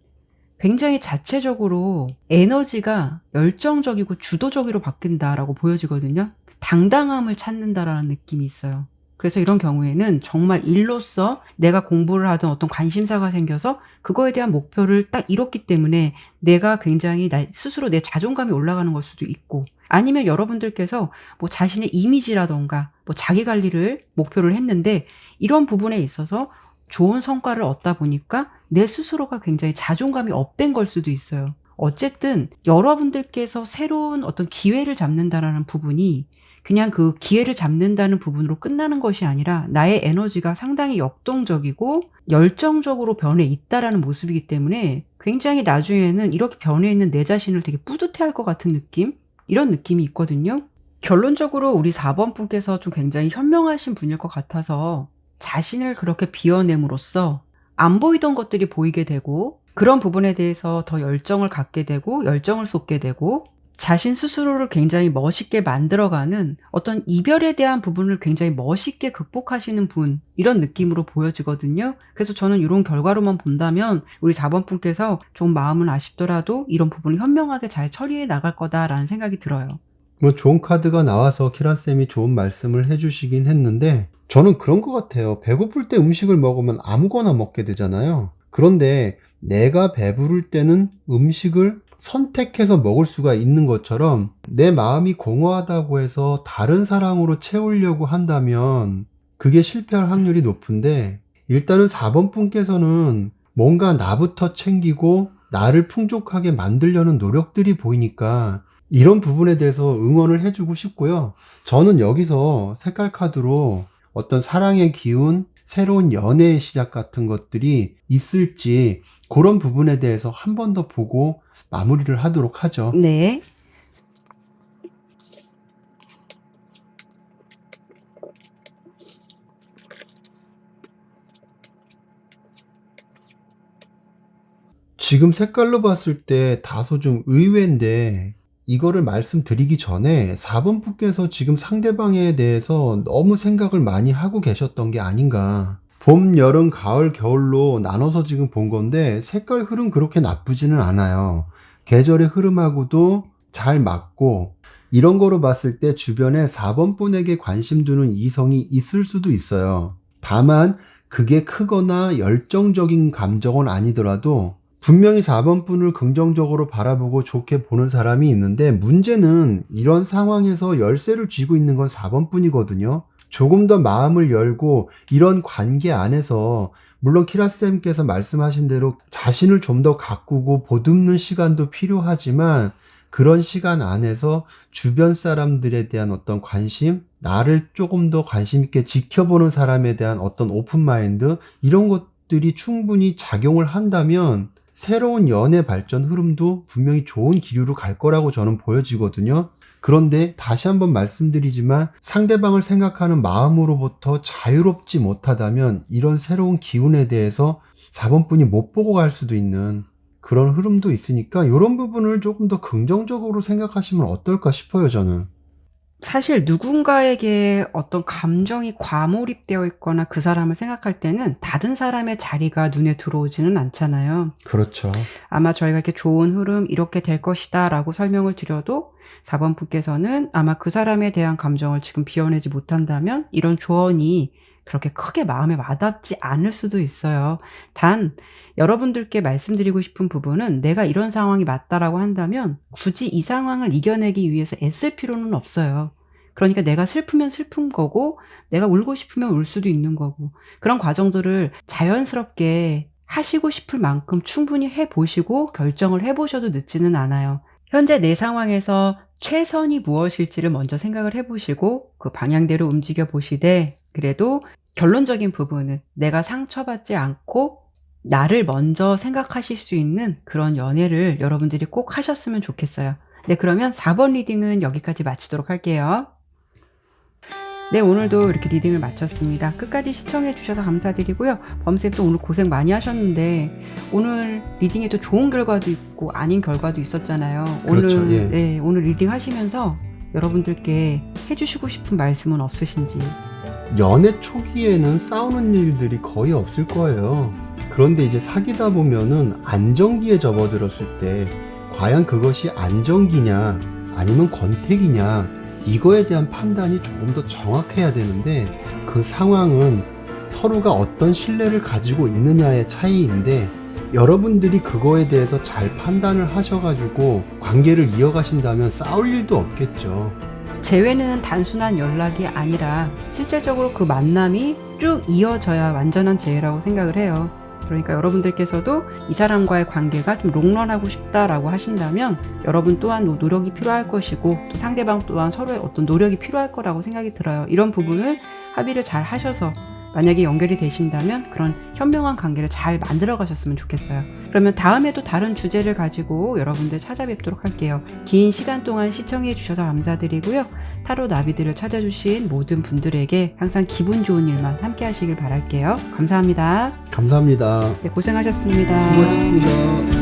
굉장히 자체적으로 에너지가 열정적이고 주도적으로 바뀐다라고 보여지거든요. 당당함을 찾는다라는 느낌이 있어요. 그래서 이런 경우에는 정말 일로서 내가 공부를 하던 어떤 관심사가 생겨서 그거에 대한 목표를 딱 이뤘기 때문에 내가 굉장히 스스로 내 자존감이 올라가는 걸 수도 있고 아니면 여러분들께서 뭐 자신의 이미지라던가 뭐 자기 관리를 목표를 했는데 이런 부분에 있어서 좋은 성과를 얻다 보니까 내 스스로가 굉장히 자존감이 업된 걸 수도 있어요. 어쨌든 여러분들께서 새로운 어떤 기회를 잡는다라는 부분이 그냥 그 기회를 잡는다는 부분으로 끝나는 것이 아니라 나의 에너지가 상당히 역동적이고 열정적으로 변해 있다라는 모습이기 때문에 굉장히 나중에는 이렇게 변해 있는 내 자신을 되게 뿌듯해할 것 같은 느낌? 이런 느낌이 있거든요. 결론적으로 우리 4번 분께서 좀 굉장히 현명하신 분일 것 같아서 자신을 그렇게 비워냄으로써 안 보이던 것들이 보이게 되고 그런 부분에 대해서 더 열정을 갖게 되고 열정을 쏟게 되고 자신 스스로를 굉장히 멋있게 만들어가는 어떤 이별에 대한 부분을 굉장히 멋있게 극복하시는 분 이런 느낌으로 보여지거든요. 그래서 저는 이런 결과로만 본다면 우리 4번 분께서 좀 마음은 아쉽더라도 이런 부분을 현명하게 잘 처리해 나갈 거다라는 생각이 들어요. 뭐 좋은 카드가 나와서 키라쌤이 좋은 말씀을 해주시긴 했는데 저는 그런 것 같아요. 배고플 때 음식을 먹으면 아무거나 먹게 되잖아요. 그런데 내가 배부를 때는 음식을 선택해서 먹을 수가 있는 것처럼 내 마음이 공허하다고 해서 다른 사람으로 채우려고 한다면 그게 실패할 확률이 높은데 일단은 4번 분께서는 뭔가 나부터 챙기고 나를 풍족하게 만들려는 노력들이 보이니까 이런 부분에 대해서 응원을 해주고 싶고요. 저는 여기서 색깔 카드로 어떤 사랑의 기운, 새로운 연애의 시작 같은 것들이 있을지 그런 부분에 대해서 한 번 더 보고 마무리를 하도록 하죠. 네. 지금 색깔로 봤을 때 다소 좀 의외인데 이거를 말씀드리기 전에 4번 분께서 지금 상대방에 대해서 너무 생각을 많이 하고 계셨던 게 아닌가. 봄, 여름, 가을, 겨울로 나눠서 지금 본 건데 색깔 흐름 그렇게 나쁘지는 않아요. 계절의 흐름하고도 잘 맞고 이런 거로 봤을 때 주변에 4번 분에게 관심 두는 이성이 있을 수도 있어요. 다만 그게 크거나 열정적인 감정은 아니더라도 분명히 4번 분을 긍정적으로 바라보고 좋게 보는 사람이 있는데 문제는 이런 상황에서 열쇠를 쥐고 있는 건 4번 분이거든요. 조금 더 마음을 열고 이런 관계 안에서 물론 키라쌤께서 말씀하신 대로 자신을 좀 더 가꾸고 보듬는 시간도 필요하지만 그런 시간 안에서 주변 사람들에 대한 어떤 관심, 나를 조금 더 관심 있게 지켜보는 사람에 대한 어떤 오픈마인드 이런 것들이 충분히 작용을 한다면 새로운 연애 발전 흐름도 분명히 좋은 기류로 갈 거라고 저는 보여지거든요. 그런데 다시 한번 말씀드리지만 상대방을 생각하는 마음으로부터 자유롭지 못하다면 이런 새로운 기운에 대해서 4번 분이 못 보고 갈 수도 있는 그런 흐름도 있으니까 이런 부분을 조금 더 긍정적으로 생각하시면 어떨까 싶어요, 저는. 사실 누군가에게 어떤 감정이 과몰입되어 있거나 그 사람을 생각할 때는 다른 사람의 자리가 눈에 들어오지는 않잖아요. 그렇죠. 아마 저희가 이렇게 좋은 흐름 이렇게 될 것이다 라고 설명을 드려도 4번 분께서는 아마 그 사람에 대한 감정을 지금 비워내지 못한다면 이런 조언이 그렇게 크게 마음에 와닿지 않을 수도 있어요. 단 여러분들께 말씀드리고 싶은 부분은 내가 이런 상황이 맞다라고 한다면 굳이 이 상황을 이겨내기 위해서 애쓸 필요는 없어요. 그러니까 내가 슬프면 슬픈 거고 내가 울고 싶으면 울 수도 있는 거고 그런 과정들을 자연스럽게 하시고 싶을 만큼 충분히 해보시고 결정을 해보셔도 늦지는 않아요. 현재 내 상황에서 최선이 무엇일지를 먼저 생각을 해보시고 그 방향대로 움직여 보시되 그래도 결론적인 부분은 내가 상처받지 않고 나를 먼저 생각하실 수 있는 그런 연애를 여러분들이 꼭 하셨으면 좋겠어요. 네, 그러면 4번 리딩은 여기까지 마치도록 할게요. 네, 오늘도 이렇게 리딩을 마쳤습니다. 끝까지 시청해 주셔서 감사드리고요. 범쌤도 오늘 고생 많이 하셨는데 오늘 리딩에도 좋은 결과도 있고 아닌 결과도 있었잖아요. 그렇죠, 오늘, 예. 네, 오늘 리딩 하시면서 여러분들께 해주시고 싶은 말씀은 없으신지. 연애 초기에는 싸우는 일들이 거의 없을 거예요. 그런데 이제 사귀다 보면은 안정기에 접어들었을 때 과연 그것이 안정기냐 아니면 권태기냐 이거에 대한 판단이 조금 더 정확해야 되는데 그 상황은 서로가 어떤 신뢰를 가지고 있느냐의 차이인데 여러분들이 그거에 대해서 잘 판단을 하셔가지고 관계를 이어가신다면 싸울 일도 없겠죠. 재회는 단순한 연락이 아니라 실질적으로 그 만남이 쭉 이어져야 완전한 재회라고 생각을 해요. 그러니까 여러분들께서도 이 사람과의 관계가 좀 롱런하고 싶다라고 하신다면 여러분 또한 노력이 필요할 것이고 또 상대방 또한 서로의 어떤 노력이 필요할 거라고 생각이 들어요. 이런 부분을 합의를 잘 하셔서 만약에 연결이 되신다면 그런 현명한 관계를 잘 만들어 가셨으면 좋겠어요. 그러면 다음에도 다른 주제를 가지고 여러분들 찾아뵙도록 할게요. 긴 시간 동안 시청해 주셔서 감사드리고요. 타로 나비들을 찾아주신 모든 분들에게 항상 기분 좋은 일만 함께 하시길 바랄게요. 감사합니다. 감사합니다. 네, 고생하셨습니다. 수고하셨습니다.